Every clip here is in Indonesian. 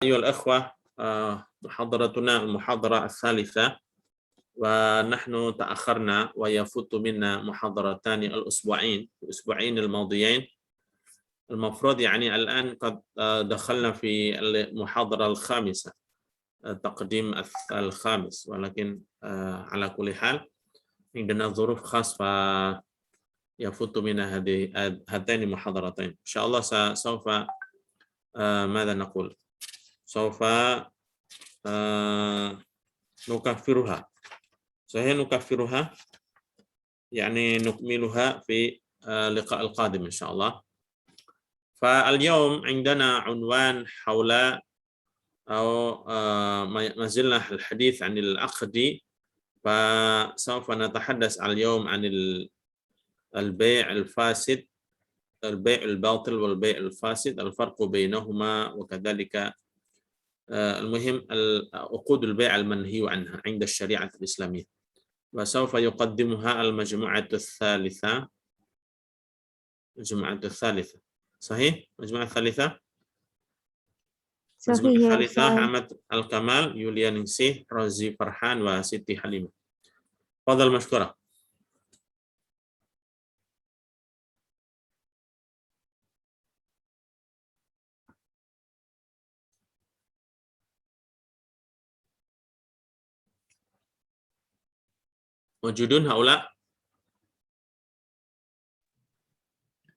أيها الأخوة، محاضرتنا المحاضرة الثالثة، ونحن تأخرنا ويفوت منا محاضرتان الأسبوعين الماضيين. المفروض يعني الآن قد دخلنا في المحاضرة الخامسة، تقديم الخامس، ولكن على كل حال عندنا ظروف خاصة فيفوت منا هاتين المحاضرتين. إن شاء الله سوف ماذا نقول؟ سوف نكفرها، سنكفرها يعني نكملها في اللقاء القادم إن شاء الله. فاليوم عندنا عنوان حول أو ما زلنا الحديث عن العقد، فسوف نتحدث اليوم عن البيع الفاسد، البيع الباطل والبيع الفاسد، الفرق بينهما، وكذلك المهم عقود البيع المنهي عنها عند الشريعة الإسلامية. وسوف يقدمها المجموعة الثالثة. صحيح؟ المجموعة الثالثة. المجموعة الثالثة أحمد الكمال، يوليا نينسيه، روزي فرحان، وسيتي حليمة. تفضل مشكورة. موجودون هؤلاء؟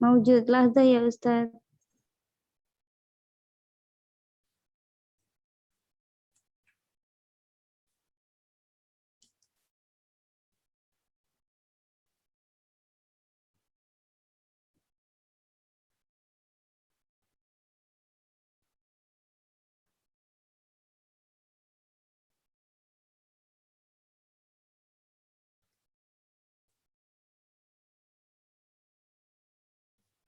موجود. لحظة يا أستاذ.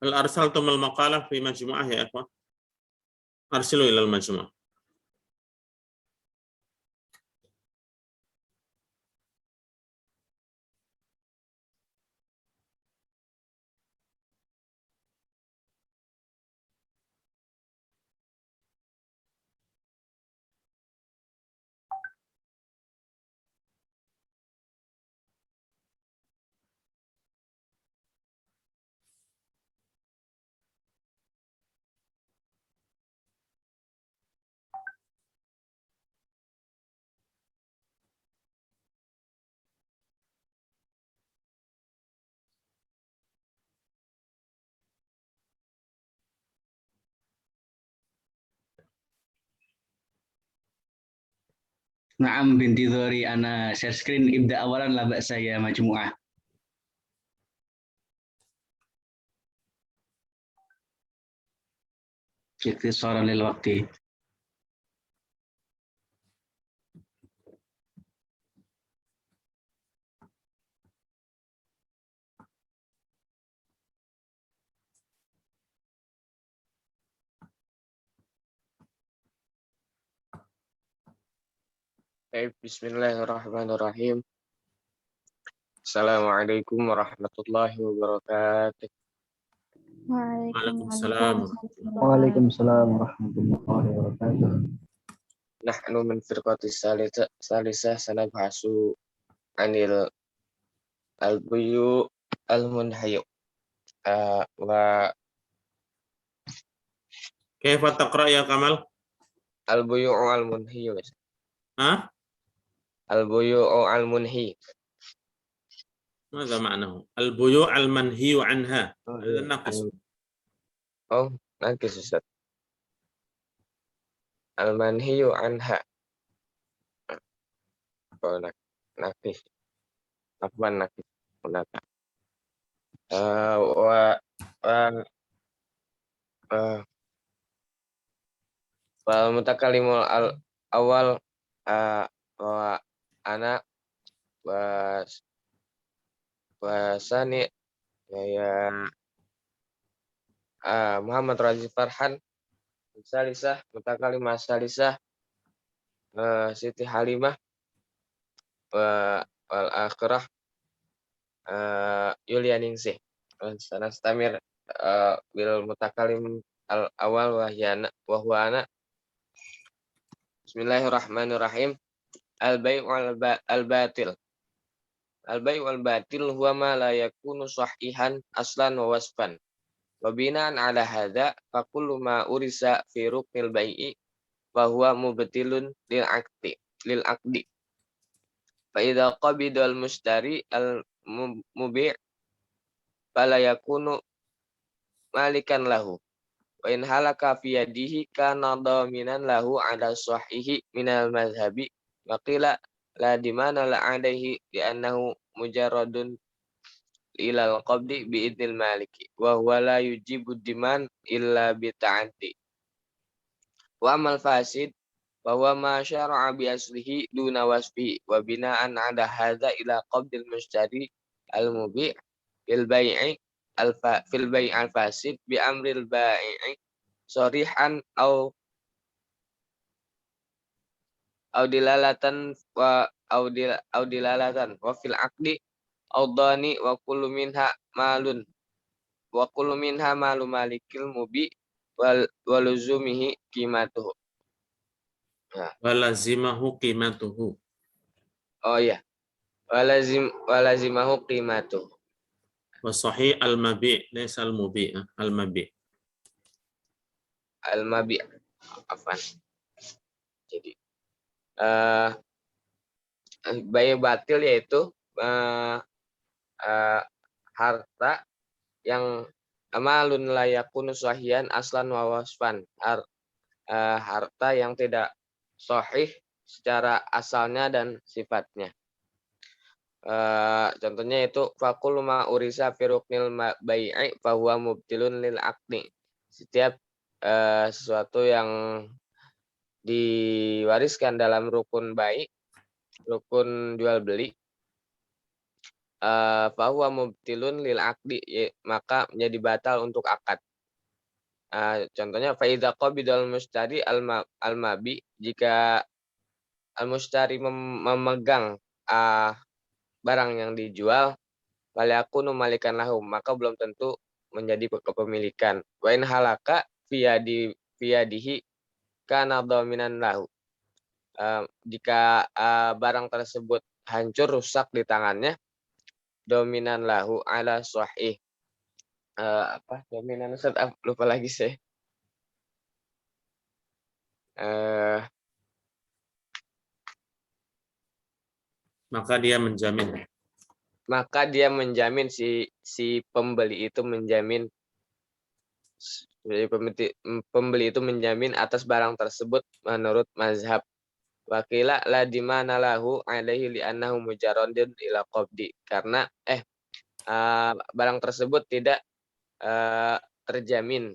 هل أرسلتم المقالة في مجموعة يا إخوة؟ أرسلوا إلى المجموعة. نعم بانتظار أنا share screen. ابدأ أولا لا بأس يا مجموعة. اختصارا للوقت. Bismillahirrahmanirrahim. Assalamualaikum warahmatullahi wabarakatuh. Waalaikumsalam. Waalaikumsalam warahmatullahi wabarakatuh. Nahnu min firqatis salisah sanabhasu anil al-buyu al-munhayu wa كيف تقرأ يا كمال؟ al-buyu al-munhiyu. ها؟ Al-buyu al-munhi. ماذا معناه؟ البيوع المنهي عنها. هذا ناقص. Oh, naqis Ustaz. Al-manhiyu anha. Oh, naqis. Afwan naqis. Unaka. Wa wal mutakalimul awal wa ana wasani ya Muhammad Razi Farhan, Salisah mutakalimah Salisah Siti Halimah, wal akhirah Yulia Ningsih. Sanastamir bil mutakalim al awal wa huwa ana Bismillahirrahmanirrahim. Al-bai' al-batil. Al-bai' wal-batil huwa ma la yakunu sahihan aslan wa wasfan. Wa binaan ala hadza fa kullu ma urisa fi ruknil bai'i fa huwa mubtilun lil aqdi. Fa idza qabida al-mushtari al-mubi' fala yakunu malikan lahu. Wa in halaka fi yadihi kana dhaminan lahu ala sahihi minal madhhabi wa qila la dimana la alaihi li annahu mujarradun ilal qabdi bi idnil maliki wa huwa la yujibu diman illa bi ta'addi. Wa amal fasid wa huwa ma syara'a bi aslihi duna wasfi wa bina'an ala hadza ila qabdil mushtari al-mubi' fil bai'i fil bai' al-fasid bi amril bai'i sharihan au dilalatan wa fil aqdi au dhani wa kullu minha malun wa kullu minha malu malikil mubi waluzumihi qimatuhu. Nah, Walazimahu qimatuhu. oh ya, walazimahu qimatuhu. Wa sahih al-mabi' laysa al-mubi', al-mabi'. Al-mabi' afan. Jadi bai' batil yaitu harta yang malun layakun sahihan aslan wa wasfan. Harta yang tidak sahih secara asalnya dan sifatnya. Contohnya itu fakul ma urisa fi ruknil bai'i fa huwa mubtilun lil aqdi. Setiap sesuatu yang diwariskan dalam rukun bai', rukun jual beli, fa huwa mubtilun lil aqdi, maka menjadi batal untuk akad. Contohnya fa idza qabidal mushtari al-mabi, jika al-mushtari memegang barang yang dijual, falyakunu malikan lahu, maka belum tentu menjadi kepemilikan. Wa in halaka fiyadihi kana dhaminan lahu. Jika barang tersebut hancur, rusak di tangannya, dominan lahu ala sahih. Apa dominan, Ustaz? Lupa lagi saya. Maka dia menjamin. Maka dia menjamin, si pembeli itu menjamin, pembeli itu menjamin atas barang tersebut menurut mazhab. Wakila la dimana lahu alaihi li annahu mujarradun ila qabdi, karena barang tersebut tidak terjamin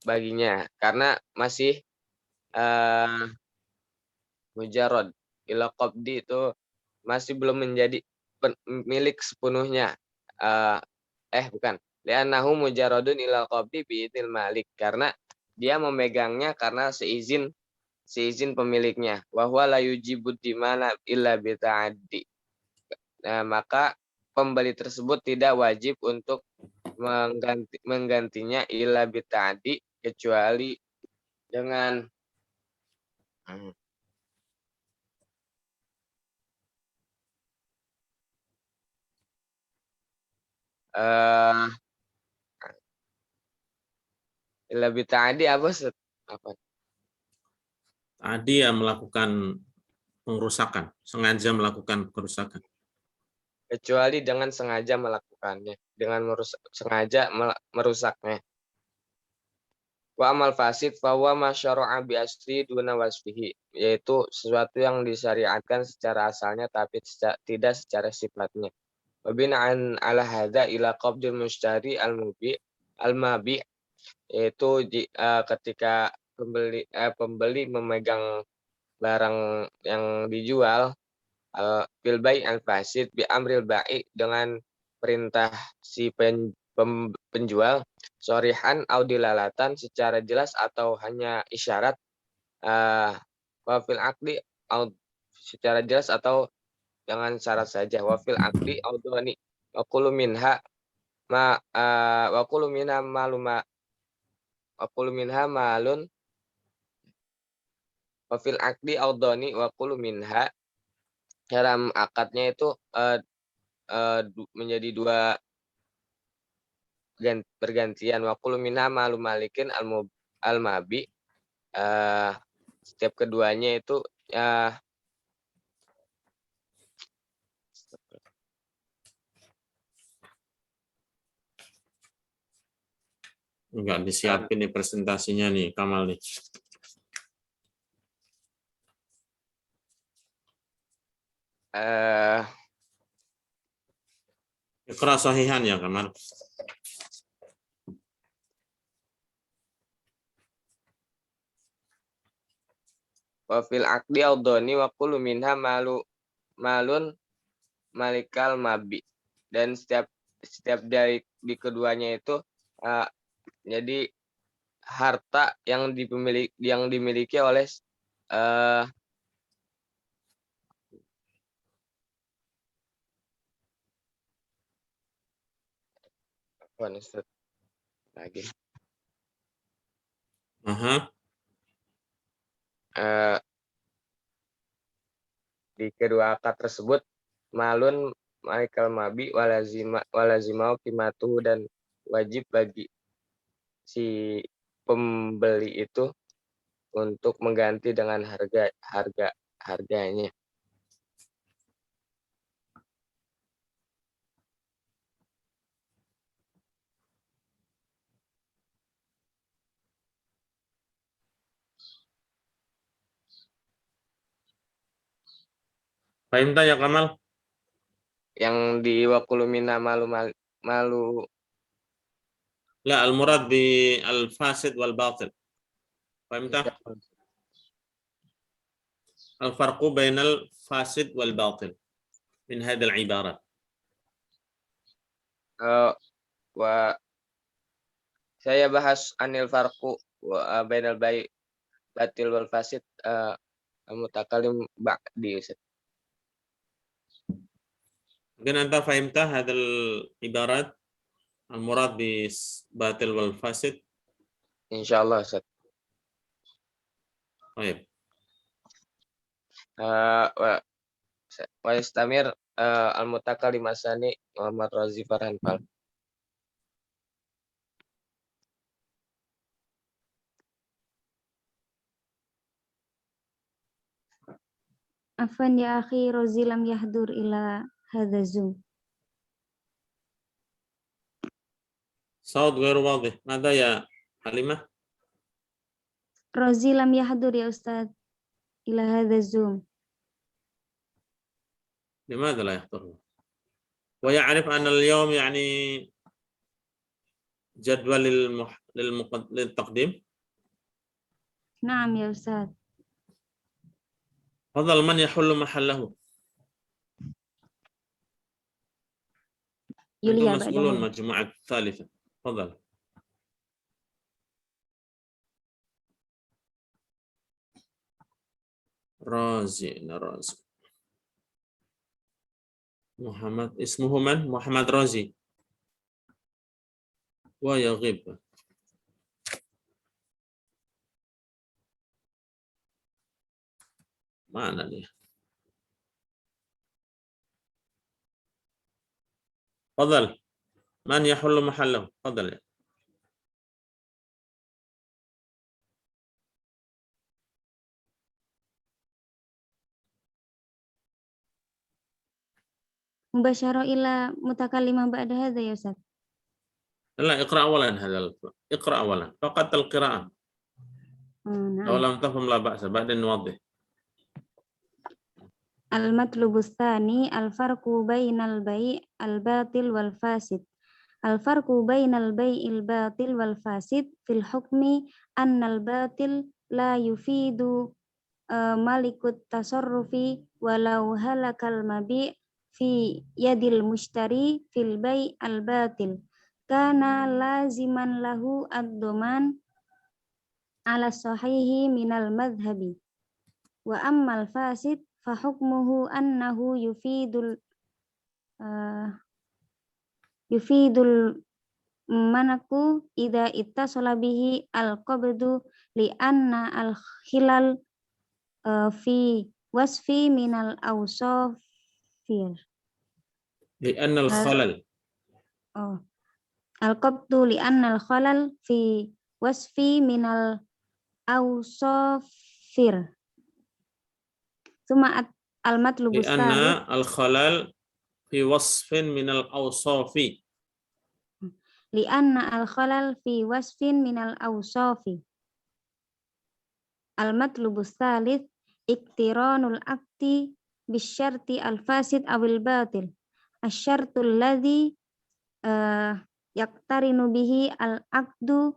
baginya karena masih mujarrad. Ila qabdi itu masih belum menjadi milik sepenuhnya. Bukan. Li'annahu mujarradun ila qabdi bi idnil malik, karena dia memegangnya karena seizin pemiliknya. Wa huwa la yujibu dimana illa bi ta'addi. Nah, maka pembeli tersebut tidak wajib untuk menggantinya illa bi ta'addi, kecuali dengan illa bi ta'addi apa? Tadi ya melakukan pengerusakan, sengaja melakukan kerusakan. Kecuali dengan sengaja melakukannya, dengan sengaja merusaknya. Wa amal fasid fa huwa ma syara'a bi asli duna wasfihi, yaitu sesuatu yang disyariatkan secara asalnya tapi tidak secara sifatnya. Wa bina'an ala hadza ila qabdil mushtari al-mabi', yaitu ketika pembeli memegang barang yang dijual, bil bai' al-fasid bi amril bai', dengan perintah si penjual, shorihan au dilalatan, secara jelas atau hanya isyarat, wa fil aqdi au secara jelas atau dengan syarat saja, wa fil aqdi au dhani wa kullu minha malun Wa fil aqdi audhani wa kullu minha. Dalam akadnya itu menjadi dua pergantian. Wa kullu minha malu malikin al-mabi. Setiap keduanya itu Enggak disiapin nih presentasinya nih, Kamal nih. Iqra sahihan ya, Kamal. wa fil aqdi audhani wa kullu minha malun malikal mabi. Dan setiap dari di keduanya itu jadi harta yang dimiliki oleh lagi di kedua akad tersebut malun malikal mabi walazimau qimatu, dan wajib bagi si pembeli itu untuk mengganti dengan harganya. Fahimta ya, Kamal? Yang di wakulu minna malu La, al-murad bi al-fasid wal batil. Fahimta? Al-farqu bainal fasid wal batil min hadhihi al-ibarat. Saya bahas anil farqu wa bainal batil wal fasid al-mutakalim ba'di. Mungkin anta fahimta hadal ibarat al-murad bi batil wal fasid? Insyaallah, Ustaz. Baik. Wa istamir al-mutakalim asani Muhammad Razi Farhan Fal. Afan ya akhi, Rozi lam yahdur ila hadha Zoom. صوت غير واضح. ماذا يا حليمة؟ Rozi lam yahdur ya Ustaz ila hadha Zoom. لماذا لا يحضر؟ ويعرف أن اليوم يعني جدول للتقديم؟ Naam ya Ustaz. تفضل، من يحل محله؟ Yulia أنتم مسؤولون ba'dahu. مجموعة الثالثة. تفضل. رازي محمد، اسمه من؟ محمد رازي ويغيب. mana dia? تفضل، من يحل محله؟ تفضل. Mubasyarah ila mutakallimah ba'da hadha ya Ustaz. لا، اقرأ أولا اقرأ أولا فقط القراءة. لو Naam. لم تفهم لا بأس، بعدين نوضح. Al-matlubus tsani al-farqu bainal bai' al-batil wal fasid. Al-farqu bainal bai'il batil wal fasid fil hukmi annal batil la yufidu malikut tasarrufi walau halakal mabi' fi yadil mushtari fil bai' al-batil kana laziman lahu ad-dhaman ala sahihi minal madhhabi wa ammal fasid fa hukmuhu annahu yufidul manaku idza ittasala bihi al-qabdu li anna al-khilal fi wasfi minal awsafir. لأن الخلل Oh, al-qabdu li'anna al-khalal fi wasfi minal awsafir. Suma al-matlubus لأن thalith الخلل في وصف من الأوصاف li'anna al-khalal fi wasfin minal awsafi. Al-matlubus thalith iktiranul akti bisyarti al-fasid awil batil. Asyartul ladzi yaktarinu bihi al-aqdu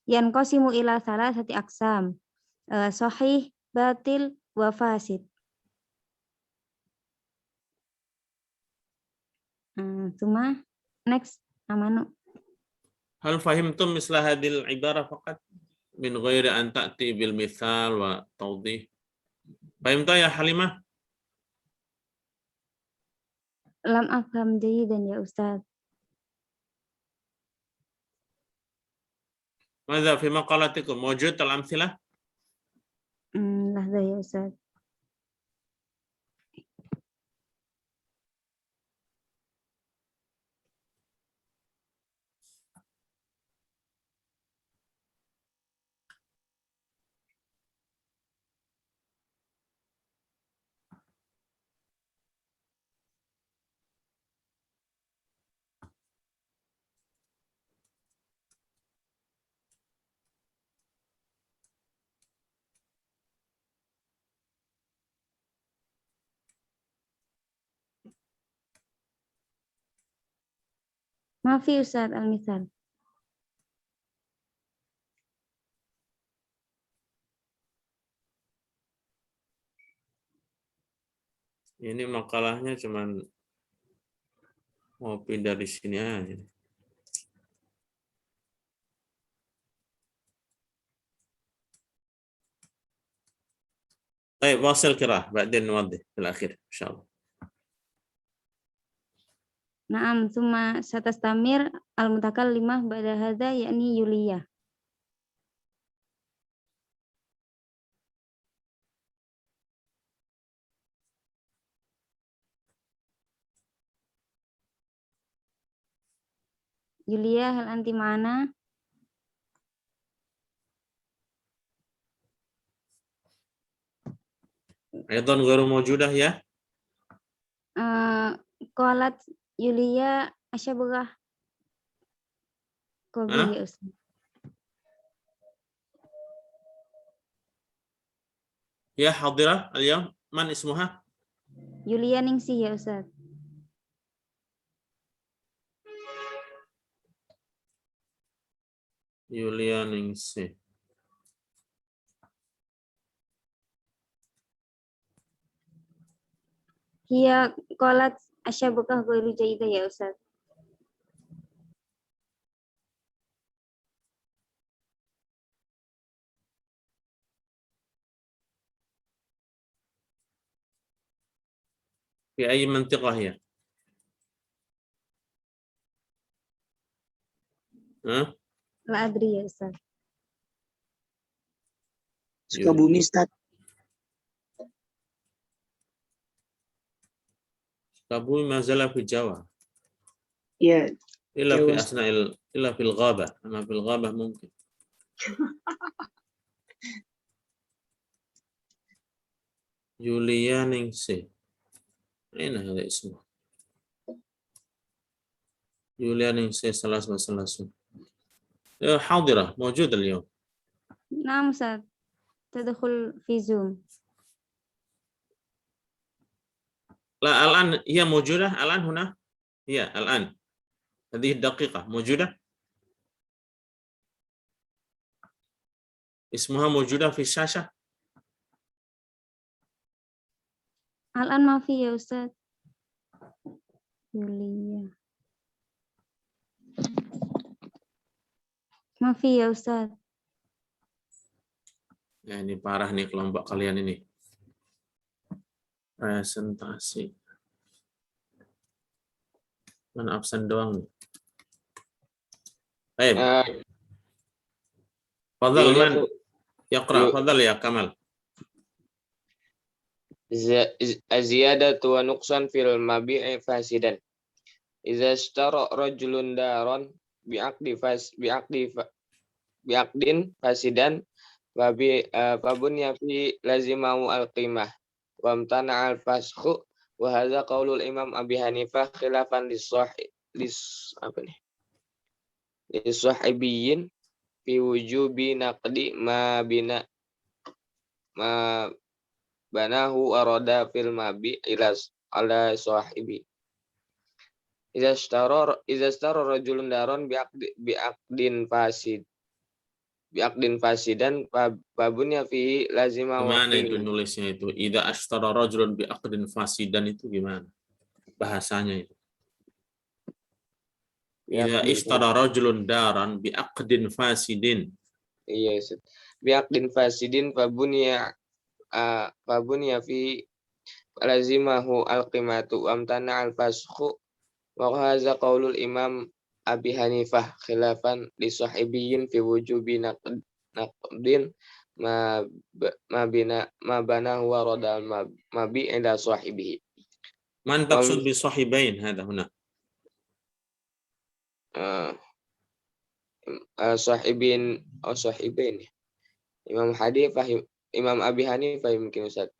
yanqasimu ila salasati aqsam, sahih, batil, wa fasid. Cuma next amanu. هل فهمتم مثل هذه العبارة فقط من غير أن تأتي بالمثال وتوضيح؟ فهمت يا حليمة؟ Lam afham jayidan ya Ustaz. ماذا في مقالتكم موجود الأمثلة؟ Lahza ya Ustaz. Maafi Ustaz al-misal. Ini makalahnya cuman mau pindah di sini aja. طيب واصل قراءة بعدين نوضح في الأخير إن شاء الله. Naam, summa satastamir al-mutakallimah ba'da hadza yakni Yulia. Yulia, hal anti ma'ana? أيضا غير موجودة ya? Qalat Yulia asyabugah. Qabi ya Ustaz. Ya حاضرة اليوم من اسمها؟ Yulia Ningsih ya Ustaz. Yulia Ningsih. Hiya qalat asyabugah ghairu jayidah ya Ustaz. في أي منطقة هي؟ ها؟ La adri ya Ustaz. Sukabumi, Ustaz. Sukabumi ما زال في Jawa. Iya, إلا Jawa, في أثناء إلا في الغابة، أما في الغابة ممكن. يوليا نينسي أين هذا اسمه؟ يوليا نينسي 33 حاضرة موجودة اليوم. Naam Ustaz. Tadkhul fi Zoom. لا الآن هي موجودة الآن هنا هي الآن هذه الدقيقة موجودة اسمها موجودة في الشاشة. Al-an maafi ya Ustaz. Yulia. Maafi ya Ustaz. Ya, ini parah nih kelompok kalian ini. Presentasi. Mana absen doang. Baik. Fadhal Yulia man. tuh Yaqra, fadhal ya Kamal. Ziyadatu wa nuqsan fil mabi'i fasidan. Idza ishtara rajulun daron bi'aqdin fasidan fabunya fi lazimahu al-qimah wa amtana al-fasxu wa hadza qaulul Imam Abi Hanifah khilafan lis-sahibiyin fi wujubi naqdi ma banahu arada fil mabi ala sahibi. Idza ishtara rajulun daron bi'aqdin fasidan babunya fihi lazima wa Gimana itu nulisnya itu? Idza ashtara rajulun bi'aqdin fasidan itu gimana? Bahasanya itu. Idza ishtara rajulun daran bi'aqdin fasidin. Iya, bi'aqdin fasidin fabunya fi lazimahu al-qimatu amtana al-fasxu wa hadza qaulul Imam Abi Hanifah khilafan li sahibiyin fi wujubi naqdin ma banahu wa radal mabi inda sahibihi. Man taqsud bi sahibain hada huna? Sahibain. Imam Abi Hanifah mungkin Ustaz.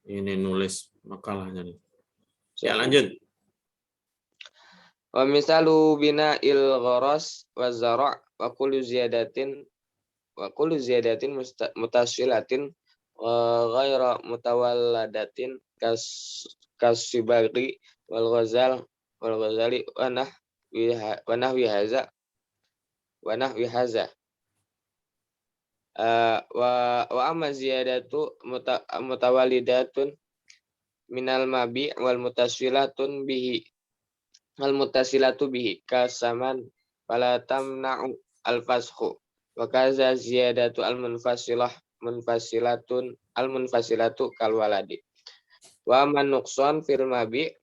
Ini nulis makalahnya nih. Ya lanjut. Wa misalu bina'il gharas wa zara' wa kullu ziyadatin mutasilatin ghaira mutawalladatin kasibaghi wal ghazali wa nahwi hadza wa amma ziyadatu mutawallidatun minal mabi wal mutasilatun bihi kasaman fala tamna'u al fasxu wa kaza ziyadatu al munfasilatu kal waladi wa man nuqsan fil mabi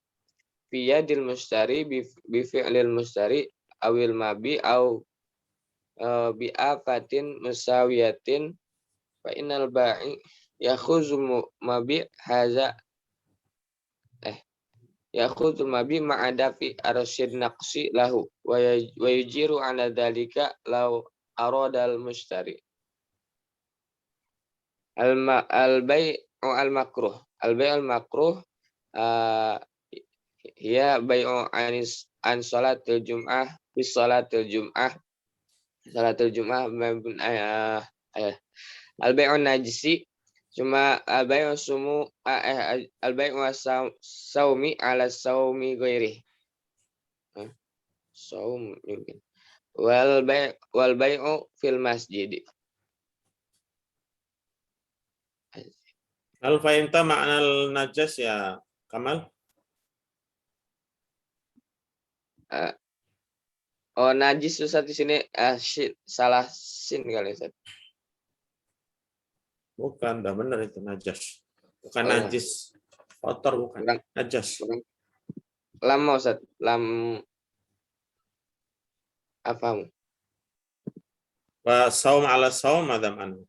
fi yadil mustari bi fi'lil mustari awil mabi au bi afatin musawiyatin fa innal ba'i yakhuzu mabi haza yakhudul mabi ma'adafi arsyid naqsi lahu wa yujiru ala dhalika law aradal mushtari. Al-bay'u al-makruh hiya bay'u an salatil jum'ah bis salatil jum'ah al-bay'u najisi cuma al-bay'u saumi ala saumi ghairi saum mungkin wal bay'u fil masjid. Hal fahimta makna al-najas ya Kamal? Najis Ustaz di sini salah sin kali Ustaz. Bukan, dah benar itu najas. Bukan najis. Kotor bukan. Najas. Lam Ustaz, lam afamu. Wa saum ala saum madam anu.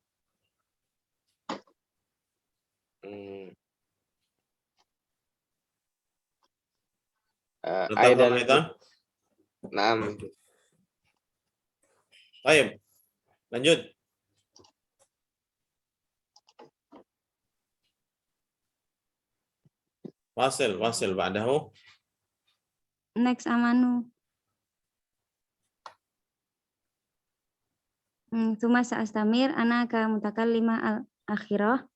Aidan. Naam. Baik. Lanjut. Wasil ba'dahu. Next amanu. Tsumma sa'astamir anaka mutakallima al-akhirah.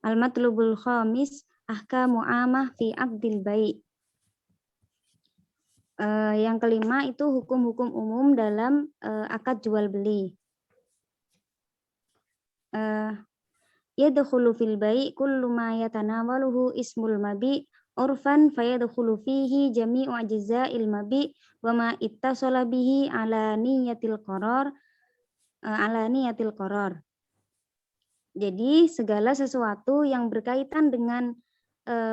Al-matlubul khamis ahkamu amah fi aqdil bai'. Yang kelima itu hukum-hukum umum dalam akad jual beli. Yadkhulu fil bai' kullu ma yatanawaluhu ismul mabi' urfan fayadkhulu fihi jami'u ajza'il mabi' wa ma ittasala bihi ala niyatil qarar. Jadi segala sesuatu yang berkaitan dengan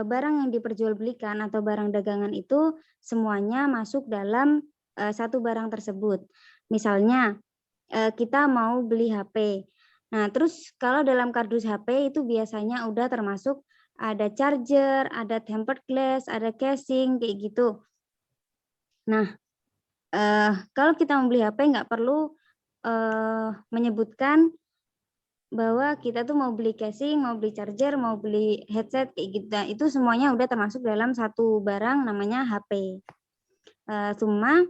barang yang diperjualbelikan atau barang dagangan itu semuanya masuk dalam satu barang tersebut. Misalnya kita mau beli HP. Nah, terus kalau dalam kardus HP itu biasanya udah termasuk ada charger, ada tempered glass, ada casing, kayak gitu. Nah, kalau kita mau beli HP nggak perlu menyebutkan bahwa kita tuh mau beli casing, mau beli charger, mau beli headset, kayak gitu. Nah, itu semuanya udah termasuk dalam satu barang namanya HP. Summa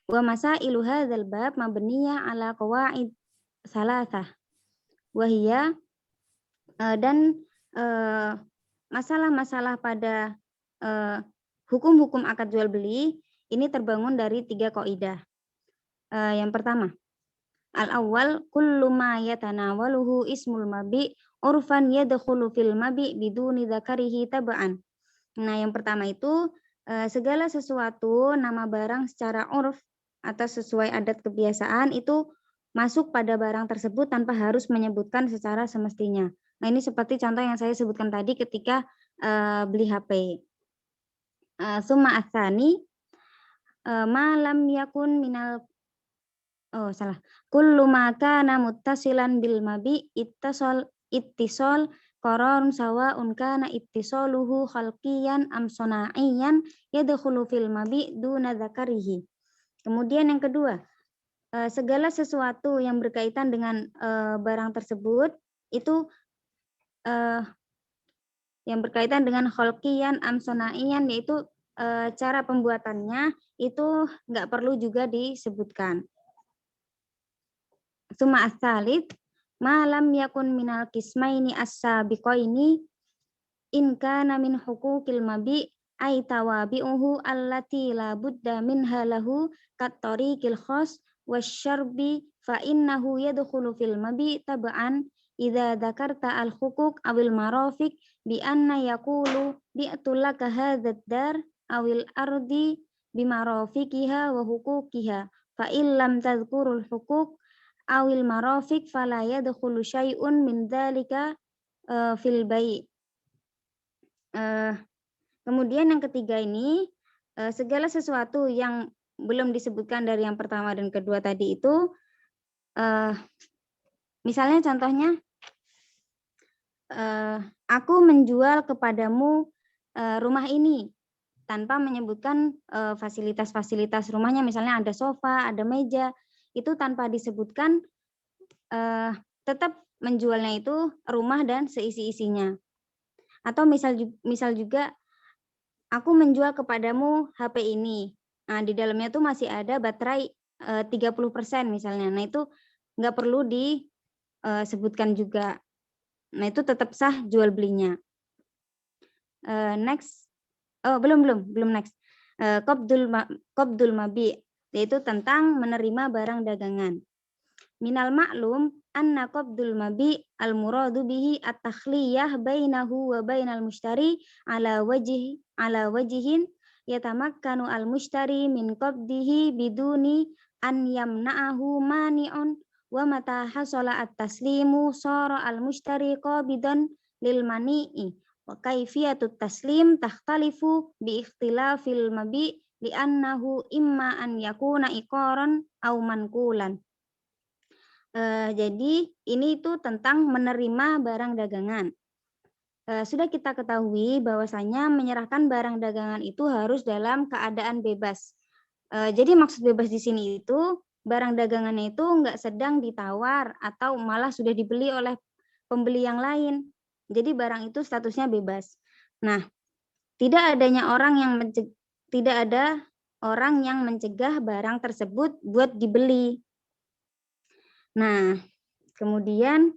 wa masailu hadzal bab mabniyah ala qawaid salasah. Wahia dan masalah-masalah pada hukum-hukum akad jual beli ini terbangun dari 3 kaidah. Yang pertama, al-awwal kullu ma yatanawaluhu ismul mabi urfan yadkhulu fil mabi biduni dzakarihi tab'an. Nah, yang pertama itu segala sesuatu nama barang secara urf atau sesuai adat kebiasaan itu masuk pada barang tersebut tanpa harus menyebutkan secara semestinya. Nah, ini seperti contoh yang saya sebutkan tadi ketika beli HP. Summa atsani ma lam yakun minal kullu ma kana muttasilan bil mabi ittisal qararun sawa'un kana ittisaluhu khalqiyan am sana'iyan yadkhulu fil mabi duna dzakarihi. Kemudian yang kedua, segala sesuatu yang berkaitan dengan barang tersebut itu yang berkaitan dengan khalqiyan am sana'iyan, yaitu cara pembuatannya itu nggak perlu juga disebutkan. Summa as-salis ma lam yakun minal qismaini as-sabiqaini in kana min huquqil mabi ay tawabi'uhu allati la budda minha lahu kat tariqil khas wasyarbi fa innahu yadkhulu fil mabi tab'an idza dzakarta al huquq awil marafiq bi anna yaqulu bi'tulaka hadzal dar awil ardi bimarafiqiha wa huquqiha fa illam tadhkurul huquq awil marafiq fala yadkhulu syai'un min dzalika fil bai'. Kemudian yang ketiga ini segala sesuatu yang belum disebutkan dari yang pertama dan kedua tadi itu, misalnya contohnya aku menjual kepadamu rumah ini tanpa menyebutkan fasilitas-fasilitas rumahnya, misalnya ada sofa, ada meja, itu tanpa disebutkan, tetap menjualnya itu rumah dan seisi-isinya. Atau misal juga aku menjual kepadamu HP ini. Nah, di dalamnya tuh masih ada baterai 30% misalnya. Nah, itu nggak perlu disebutkan juga. Nah, itu tetap sah jual belinya. Next. Oh, belum next. Qabdul mabi, yaitu tentang menerima barang dagangan. Minal ma'lum anna qabdul mabi al-muradu bihi at-takhliyah bainahu wa bainal mushtari ala wajhin yatamakkanu al-mushtari min qabdihi biduni an yamna'ahu mani'un wa mata hasala at-taslimu sara al-mushtari qabidan lil mani'i wa kaifiyatut taslim takhtalifu bi ikhtilafil mabi li'annahu imma an yakuna iqaran aw manqulan. Jadi ini itu tentang menerima barang dagangan. Sudah kita ketahui bahwasanya menyerahkan barang dagangan itu harus dalam keadaan bebas. Jadi maksud bebas di sini itu barang dagangannya itu nggak sedang ditawar atau malah sudah dibeli oleh pembeli yang lain. Jadi barang itu statusnya bebas. Nah, tidak ada orang yang mencegah barang tersebut buat dibeli. Nah, kemudian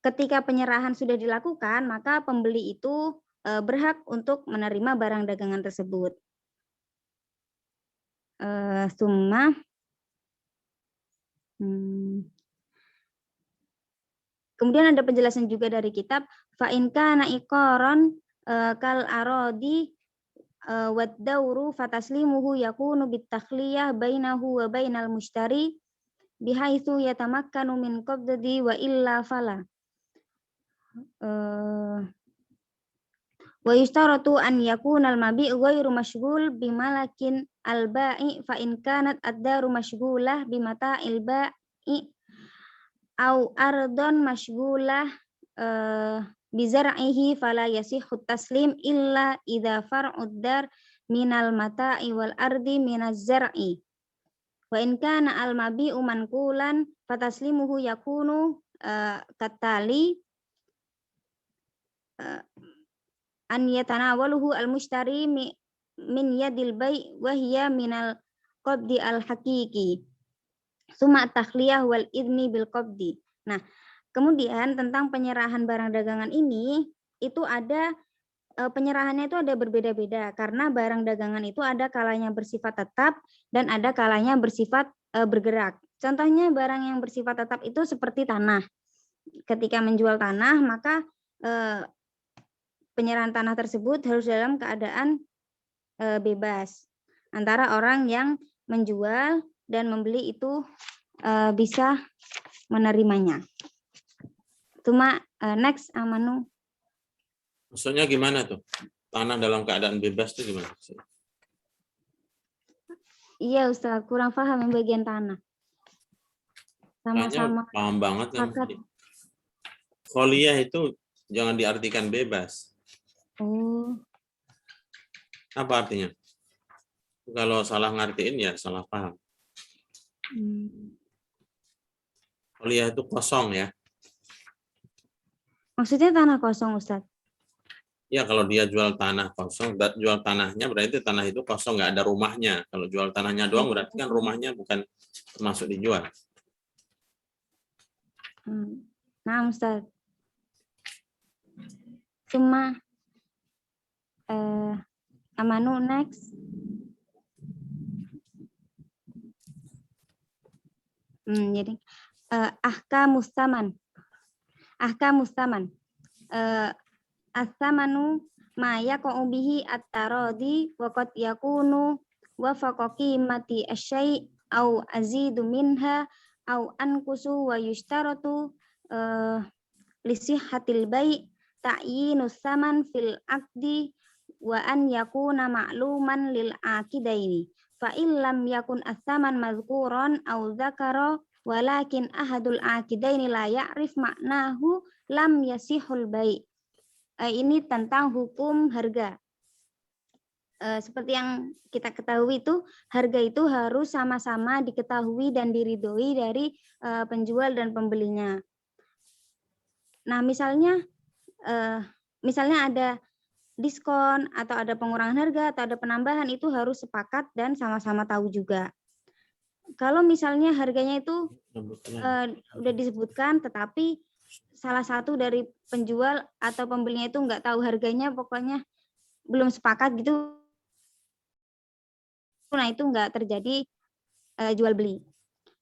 ketika penyerahan sudah dilakukan, maka pembeli itu berhak untuk menerima barang dagangan tersebut. Kemudian ada penjelasan juga dari kitab fa in kana iqaran kal aradi wad dauru fataslimuhu yakunu bitakhliyah bainahu wa bainal mushtari bihaitsu yatamakkanu min qabdhi wa illa fala. Wa yustaratu an yakuna al-mabi' ghairu mashghul bimalakin al-ba'i fa in kanat ad-daru mashghulah bimata'il ba'i au ardon mashghulah bizar'ihi fala yasihhu taslim illa idza far'ud dar minal mata'i wal ardi minaz zar'i. Wa in kana al-mabi'u manqulan fataslimuhu yakunu katali an yatanawaluhu al-mushtari min yadil bai' wa hiya minal qabdi al-haqiqi. Summa takhliyah wal idni bil qabdi. Nah, kemudian tentang penyerahan barang dagangan ini itu ada penyerahannya itu ada berbeda-beda karena barang dagangan itu ada kalanya bersifat tetap dan ada kalanya bersifat bergerak. Contohnya barang yang bersifat tetap itu seperti tanah. Ketika menjual tanah maka penyerahan tanah tersebut harus dalam keadaan bebas antara orang yang menjual dan membeli itu bisa menerimanya. Cuma next Amanu. Maksudnya gimana tuh? Tanah dalam keadaan bebas itu gimana? Iya Ustaz, kurang paham yang bagian tanah. Sama-sama. Kayaknya paham banget kan. Sepakat. Kholiyah itu jangan diartikan bebas. Oh, Apa artinya? Kalau salah ngartiin ya salah paham. Kholiyah itu kosong ya. maksudnya tanah kosong Ustaz. Ya kalau dia jual tanah kosong, jual tanahnya berarti tanah itu kosong, nggak ada rumahnya. Kalau jual tanahnya doang berarti kan rumahnya bukan termasuk dijual. Nah Ustaz. Cuma Amanu next. Jadi ahkamus saman. Ahkamus saman. As-samanu ma yaqa'u bihi at-taradi wa qad yakunu wa faqa qimati asy-syai' au azidu minha au anqusu wa yushtaratu li sihhatil bai' ta'yinus saman fil aqdi wa an yakuna ma'luman lil aqidaini fa illam yakun as-saman mazkuran au dzakara walakin ahadul aqidaini la ya'rif ma'nahu lam yasihul bai'. Ini tentang hukum harga. Seperti yang kita ketahui itu, harga itu harus sama-sama diketahui dan diridhoi dari penjual dan pembelinya. Nah, misalnya ada diskon atau ada pengurangan harga atau ada penambahan itu harus sepakat dan sama-sama tahu juga. Kalau misalnya harganya itu udah disebutkan tetapi salah satu dari penjual atau pembelinya itu nggak tahu harganya, pokoknya belum sepakat gitu, nah itu nggak terjadi jual beli.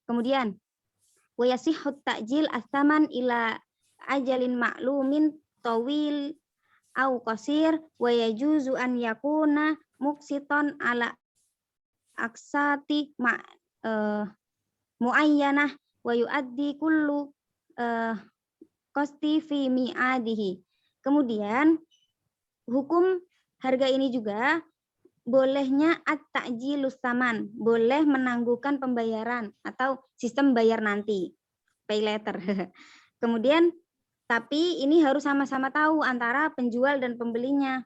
Kemudian wa yasihhut ta'jil as-saman ila ajalin ma'lumin tawil au qasir wa yajuzu an yakuna muqsitan ala aksati muayyanah wa yuaddi kullu kosti fi mi'adihi. Kemudian hukum harga ini juga bolehnya at-ta'jilus saman, boleh menangguhkan pembayaran atau sistem bayar nanti, pay later. Kemudian tapi ini harus sama-sama tahu antara penjual dan pembelinya.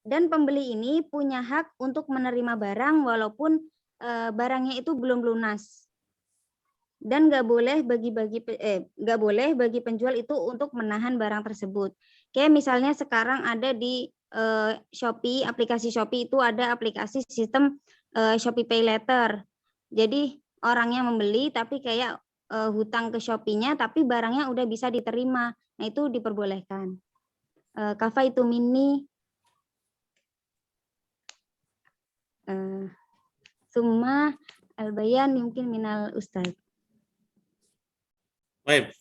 Dan pembeli ini punya hak untuk menerima barang walaupun barangnya itu belum lunas. Dan nggak boleh bagi penjual itu untuk menahan barang tersebut. Kayak misalnya sekarang ada di Shopee, aplikasi Shopee itu ada aplikasi sistem Shopee Pay Later. Jadi orangnya membeli tapi kayak hutang ke Shopee-nya tapi barangnya udah bisa diterima. Nah, itu diperbolehkan. Kafa itu mini summa al-bayan mungkin minal ustaz. Baik.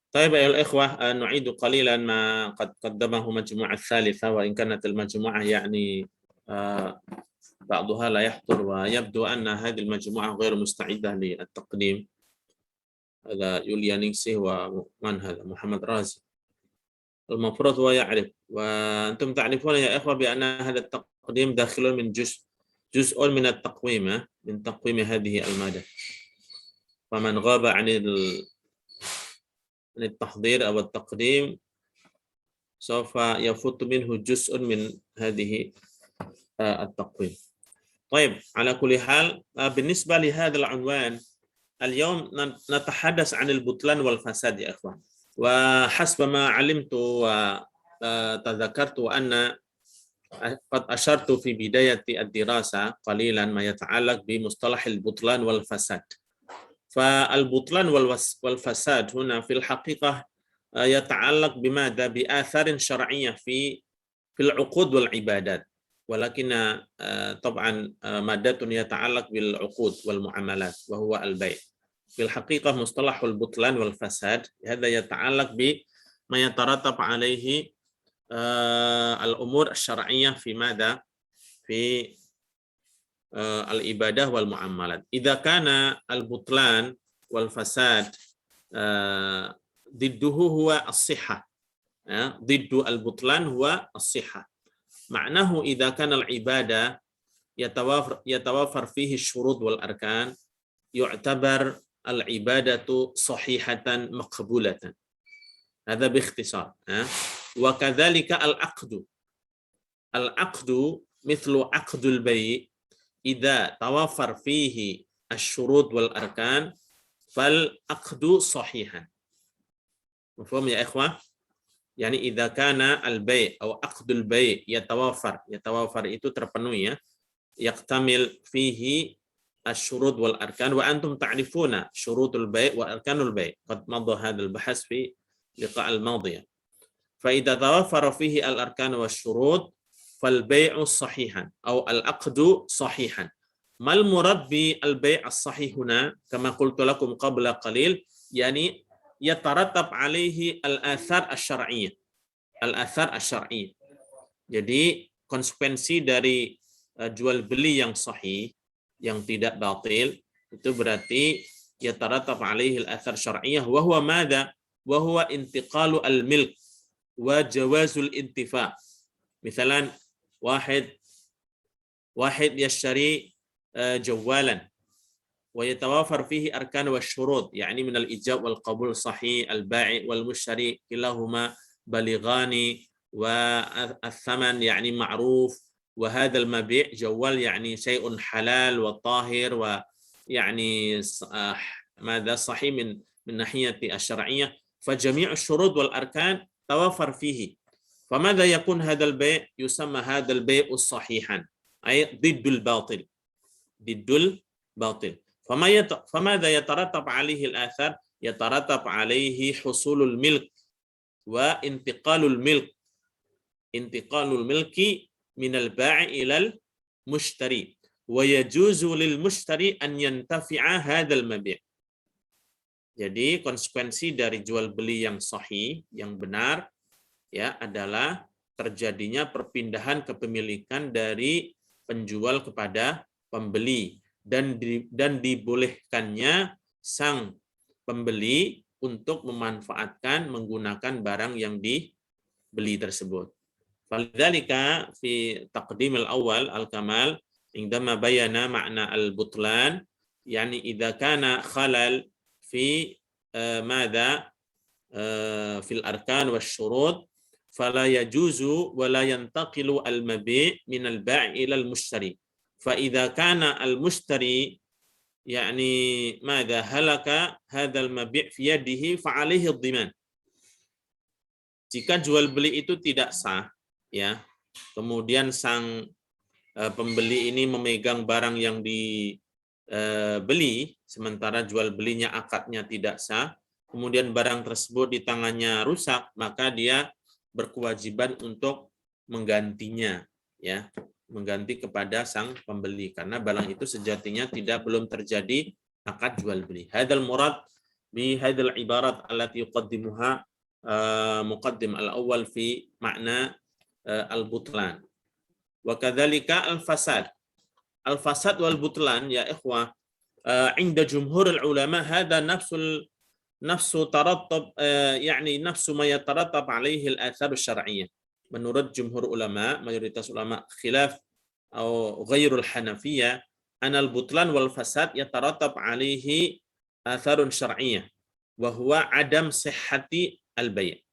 طيب أيها الإخوة نعيد قليلا ما قد قدمه مجموعة الثالثة وإن كانت المجموعة يعني بعضها لا يحضر ويبدو أن هذه المجموعة غير مستعدة للتقديم هذا يوليا نينسي ومن هذا محمد رازي. المفروض هو يعرف، وأنتم تعرفون يا إخوة بأن هذا التقديم داخل من جزء من التقويم، من تقويم هذه المادة. فمن غاب عن التحضير أو التقديم سوف يفوت منه جزء من هذه التقويم. طيب، على كل حال بالنسبة لهذا العنوان اليوم نتحدث عن البطلان والفساد يا إخوان. وحسب ما علمت وتذكرت أن قد أشرت في بداية الدراسة قليلا ما يتعلق بمصطلح البطلان والفساد. فالبطلان والفساد هنا في الحقيقة يتعلق بماذا؟ بآثار شرعية في العقود والعبادات، ولكن طبعا مادة يتعلق بالعقود والمعاملات وهو البيع. في الحقيقة مصطلح البطلان والفساد هذا يتعلق بما يترتب عليه الأمور الشرعية في ماذا؟ في العبادة والمعاملات. إذا كان البطلان والفساد ضده هو الصحة، ضد البطلان هو الصحة. معناه إذا كان العبادة يتوافر فيه الشروط والأركان يعتبر العبادة صحيحة مقبولة. هذا باختصار. وكذلك العقد مثل عقد البيع إذا توافر فيه الشروط والأركان فالعقد صحيحا. مفهوم يا إخوة؟ يعني إذا كان البيع أو عقد البيع يتوافر itu terpenuhi ya, يكتمل فيه الشروط والأركان، وأنتم تعرفون شروط البيع وأركان البيع، قد مضى هذا البحث في اللقاء الماضي. فإذا توافر فيه الأركان والشروط فالبيع صحيحا أو العقد صحيحا. ما المراد بالبيع الصحيح هنا؟ كما قلت لكم قبل قليل، يعني يترتب عليه الآثار الشرعية. الآثار الشرعية. Jadi konsekuensi dari jual beli yang sahih, yang tidak batil, itu berarti yataratab alaihi al-athar syar'iyyah wa huwa madza? Wa huwa intiqalu al-milk wa jawazul intifa'. Misalan واحد يشتري جوالا ويتوافر فيه أركان والشروط، يعني من الإيجاب والقبول صحيح، البائع والمشتري كلاهما بلغان والثمن يعني معروف، وهذا المبيع جوال يعني شيء حلال وطاهر ويعني ماذا صحيح من ناحية الشرعية، فجميع الشروط والأركان توافر فيه. فماذا يكون هذا البيع؟ يسمى هذا البيع صحيحا، أي ضد الباطل. ضد الباطل. فماذا يترتب عليه الآثار؟ يترتب عليه حصول الملك وانتقال الملك، انتقال الملك من البائع إلى المشتري، ويجوز للمشتري أن ينتفع هذا المبيع. Jadi konsekuensi dari jual beli yang sahih, yang benar, ya adalah terjadinya perpindahan kepemilikan dari penjual kepada pembeli dan dibolehkannya sang pembeli untuk memanfaatkan menggunakan barang yang dibeli tersebut. Falidzalika fi taqdim al-awwal al-kamal indama bayana makna al-butlan, yani idza kana khalal fi madza fil arkan wasyurut فلا يجوز ولا ينتقل المبيع من البائع إلى المشتري. فإذا كان المشتري يعني ماذا هلك هذا المبيع في يده فعليه الضمان. Jika jual beli itu tidak sah, ya, kemudian sang pembeli ini memegang barang yang dibeli, sementara jual belinya akadnya tidak sah, kemudian barang tersebut di tangannya rusak, maka dia berkewajiban untuk menggantinya, ya, mengganti kepada sang pembeli karena barang itu sejatinya belum terjadi akad jual beli. Hadzal murad bi hadzal ibarat allati yuqaddimuha muqaddim al-awwal fi makna al-butlan. Wa kadzalika al-fasad. Al-fasad wal butlan ya ikhwah inda jumhur al-ulama hadha nafsul nafsu tarattab yani nafsu ma yatarattab alaihi al-athar syar'iyyah. Menurut jumhur ulama, mayoritas ulama khilaf atau ghairul Hanafiyah, anal butlan wal fasad yatarattab alaihi atharun syar'iyyah wa huwa adam sihhati al-bai'.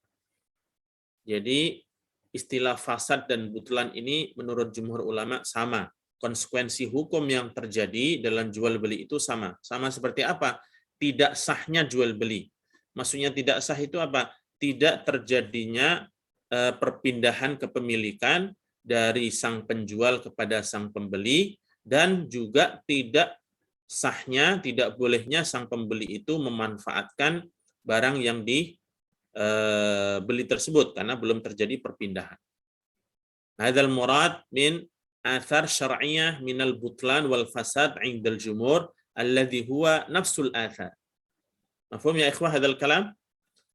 Jadi istilah fasad dan butlan ini menurut jumhur ulama sama. Konsekuensi hukum yang terjadi dalam jual beli itu sama. Sama seperti apa? Tidak sahnya jual beli. Maksudnya tidak sah itu apa? Tidak terjadinya perpindahan kepemilikan dari sang penjual kepada sang pembeli, dan juga tidak sahnya, tidak bolehnya sang pembeli itu memanfaatkan barang yang dibeli tersebut karena belum terjadi perpindahan. Hadzal murad min athar syar'iyyah minal butlan wal fasad 'inda al-jumhur alladhi huwa nafsul athar. Mafhum ya ikhwah hadzal kalam?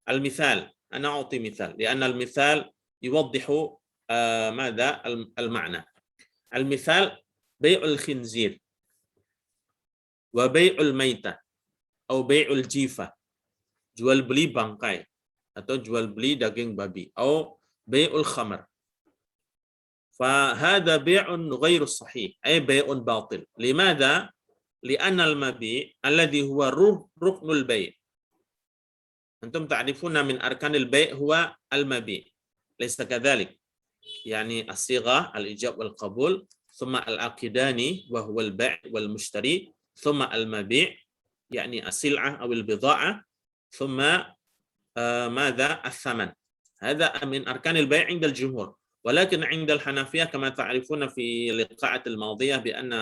Al-mithal, ana a'ti mithal, lianna al-mithal yuwaddihu ماذا المعنى. المثال بيع الخنزير وبيع الميتة أو بيع الجيفة, jual beli bangkai atau jual beli daging babi, atau bai'ul khamr. فهذا بيع غير صحيح أي بيع باطل. لماذا؟ لأن المبيع الذي هو ركن البيع, أنتم تعرفون من أركان البيع هو المبيع, ليس كذلك؟ يعني الصيغة الإيجاب والقبول, ثم العقداني وهو البيع والمشتري, ثم المبيع يعني السلعة أو البضاعة, ثم ماذا؟ الثمن. هذا من أركان البيع عند الجمهور. ولكن عند الحنفية كما تعرفون في اللقاءات الماضية بأن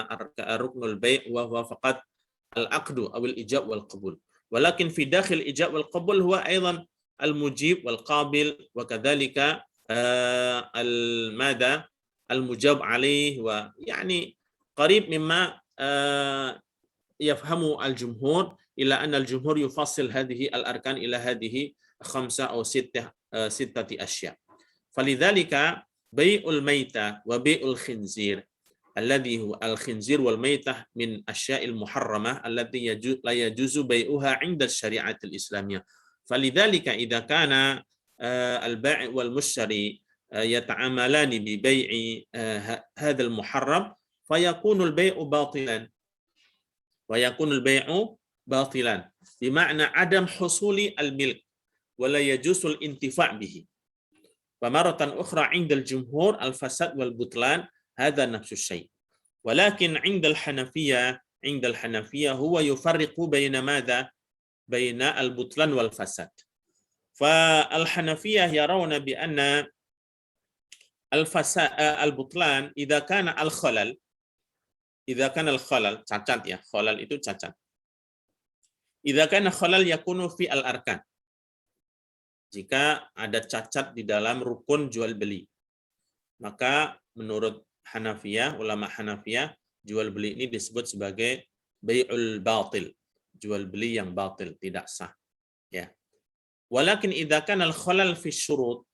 ركن البيع وهو فقط العقد أو الإيجاب والقبول. ولكن في داخل الإيجاب والقبول هو أيضا المجيب والقابل, وكذلك ماذا؟ المجاب عليه, ويعني قريب مما يفهم الجمهور, إلى أن الجمهور يفصل هذه الأركان إلى هذه 5 أو 6 أشياء. فلذلك بيع الميتة وبيع الخنزير الذي هو الخنزير والميتة من أشياء المحرمة التي لا يجوز بيعها عند الشريعة الإسلامية. فلذلك إذا كان البائع والمشتري يتعاملان ببيع هذا المحرم فيكون البيع باطلا, ويكون البيع باطلا بمعنى عدم حصول الملك ولا يجوز الانتفاع به. فمرة أخرى عند الجمهور الفساد والبطلان هذا نفس الشيء. ولكن عند الحنفية هو يفرق بين ماذا؟ بين البطلان والفساد. فالحنفية يرون بأن البطلان إذا كان الخلل cacat ya, khalal itu cacat. إذا كان خلل يكون في الأركان, jika ada cacat di dalam rukun jual beli, maka menurut Hanafiyah, ulama Hanafiyah, jual beli ini disebut sebagai bai'ul batil, jual beli yang batil, tidak sah. Ya. Walakin idza kana al-khalal fi syurut,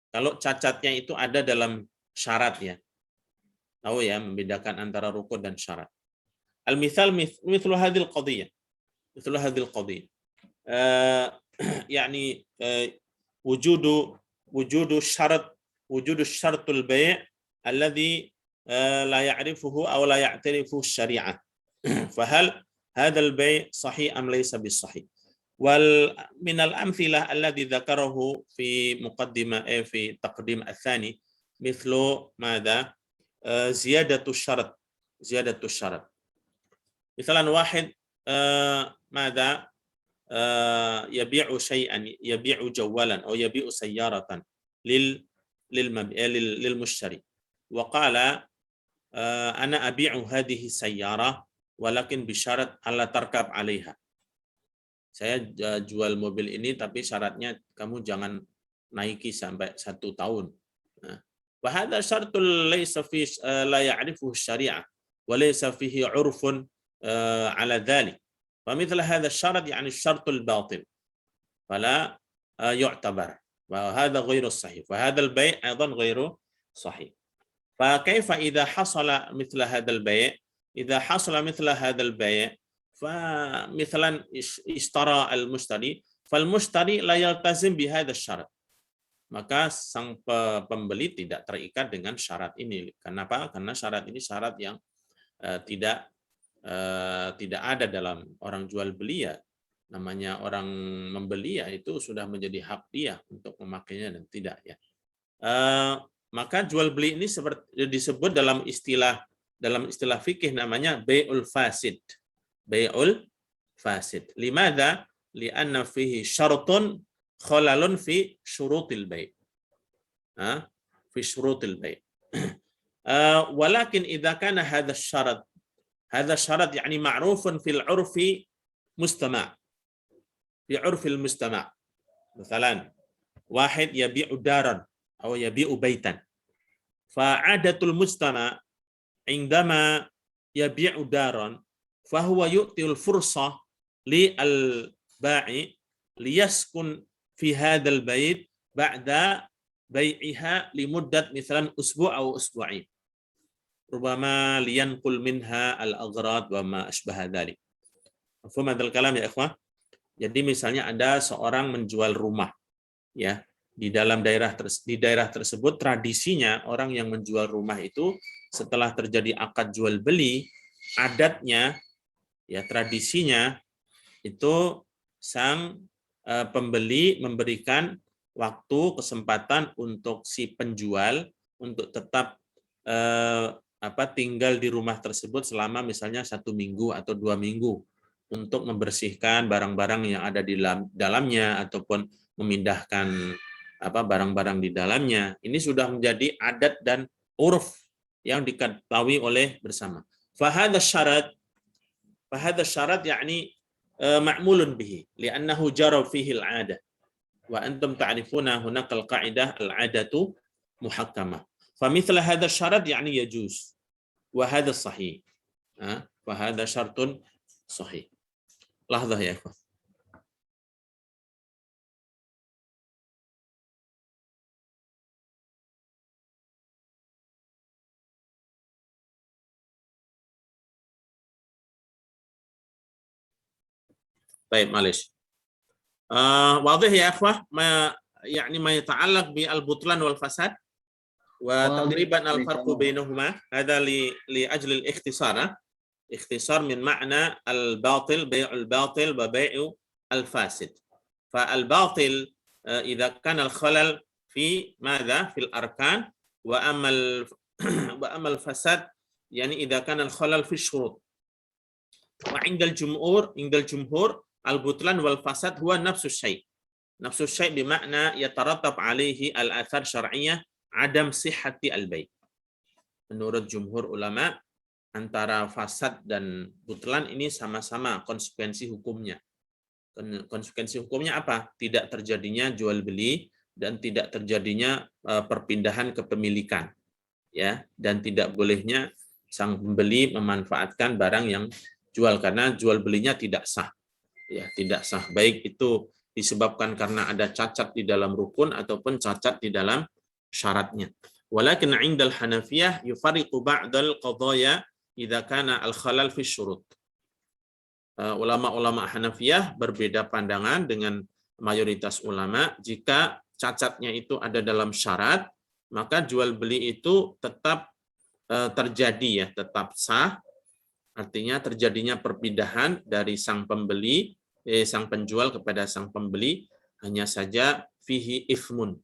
kalau cacatnya itu ada dalam syarat ya. Tahu ya membedakan antara rukun dan syarat. Al-mithal mithlu hadhil qadhiyah. Mithlu hadhil qadhiyah. يعني وجود الشرط البيع الذي لا يعرفه أو لا يعترفه الشريعة, فهل هذا البيع صحيح أم ليس بالصحيح؟ ومن الأمثلة الذي ذكره في مقدمة في التقديم الثاني مثل ماذا؟ زيادة الشرط. مثلا واحد ماذا؟ يبيع شيئا, يبيع جوالا أو يبيع سيارة للمشتري, وقال أنا أبيع هذه السيارة ولكن بشرط ألا تركب عليها. Saya jual mobil ini tapi syaratnya kamu jangan naiki sampai 1 tahun. وهذا شرط ليس فيه لا يعرفه الشريعة وليس فيه عرف على ذلك. فمثل هذا الشرط يعني الشرط الباطل فلا يعتبر, وهذا غير الصحيح, وهذا البيع أيضا غير صحيح. فكيف إذا حصل مثل هذا البيع؟ إذا حصل مثل هذا البيع فمثلا اشترى المشتري فالمشتري لا يلتزم بهذا الشرط. Maka sang pembeli tidak terikat dengan syarat ini. Kenapa? Karena syarat ini syarat yang tidak ada dalam orang jual beli ya. Namanya orang membeli ya itu sudah menjadi hak dia untuk memakainya dan tidak ya. Maka jual beli ini seperti disebut dalam istilah fikih namanya bai'ul fasid. Bai'ul fasid. Limadha? Li'anna fihi syartun khalalun fi syurutil bai'. Fi syurutil bai'. Walakin idza kana hadha syarat yani ma'rufun fil 'urfi mustama'. Fi 'urfil mustama'. Misalan, wahid yabi'u daran atau yabi'u baitan. Fa'adatul mustama' indama yabi'u daran fahuwa yu'til fursah li al-ba'i liyaskun fi hadzal bait ba'da bai'iha limuddat misalan usbu' atau usbu'ain. Rubama liyanqul minha al-aghrad wa ma asbaha dzalik. Mafhum hadzal kalam ya ikhwah? Jadi misalnya ada seorang menjual rumah ya. Di daerah tersebut tradisinya orang yang menjual rumah itu setelah terjadi akad jual beli, adatnya ya tradisinya itu sang pembeli memberikan waktu kesempatan untuk si penjual untuk tetap tinggal di rumah tersebut selama misalnya 1 minggu atau 2 minggu untuk membersihkan barang-barang yang ada di dalamnya ataupun memindahkan barang-barang di dalamnya. Ini sudah menjadi adat dan uruf yang diketahui oleh bersama. Fahadha syarat yani ma'mulun bihi li'annahu jara fihi al-'adah wa antum ta'rifuna hunaka al-qa'idah al-'adatu muhakkamah. Famithla hadha syarat yani yajuz wa hadha sahih. Wa hadha syartun sahih. Lahzah ya ikhwan. طيب معلش واضح يا اخوه ما يتعلق بالبطلان والفساد وتقريبا الفرق بينهما هذا لاجل الاختصار اختصار من معنى الباطل بيع الباطل وبيع الفاسد فالباطل اذا كان الخلل في ماذا في الاركان واما الفساد يعني اذا كان الخلل في الشروط وعند الجمهور البطلان والفساد هو نفس الشيء بمعنى يترتب عليه الآثار الشرعية عدم صحة البيع. Menurut jumhur ulama antara fasad dan butlan ini sama-sama konsekuensi hukumnya. Konsekuensi hukumnya apa? Tidak terjadinya jual beli dan tidak terjadinya perpindahan kepemilikan. Ya, dan tidak bolehnya sang pembeli memanfaatkan barang yang jual karena jual belinya tidak sah. Ya, tidak sah. Baik itu disebabkan karena ada cacat di dalam rukun ataupun cacat di dalam syaratnya. Walakin 'indal Hanafiyah yufariqu ba'dal qadaya idza kana al-khalal fi syurut. Ulama-ulama Hanafiyah berbeda pandangan dengan mayoritas ulama. Jika cacatnya itu ada dalam syarat, maka jual beli itu tetap terjadi ya, tetap sah. Artinya terjadinya perpindahan dari sang penjual kepada sang pembeli, hanya saja fihi ifmun,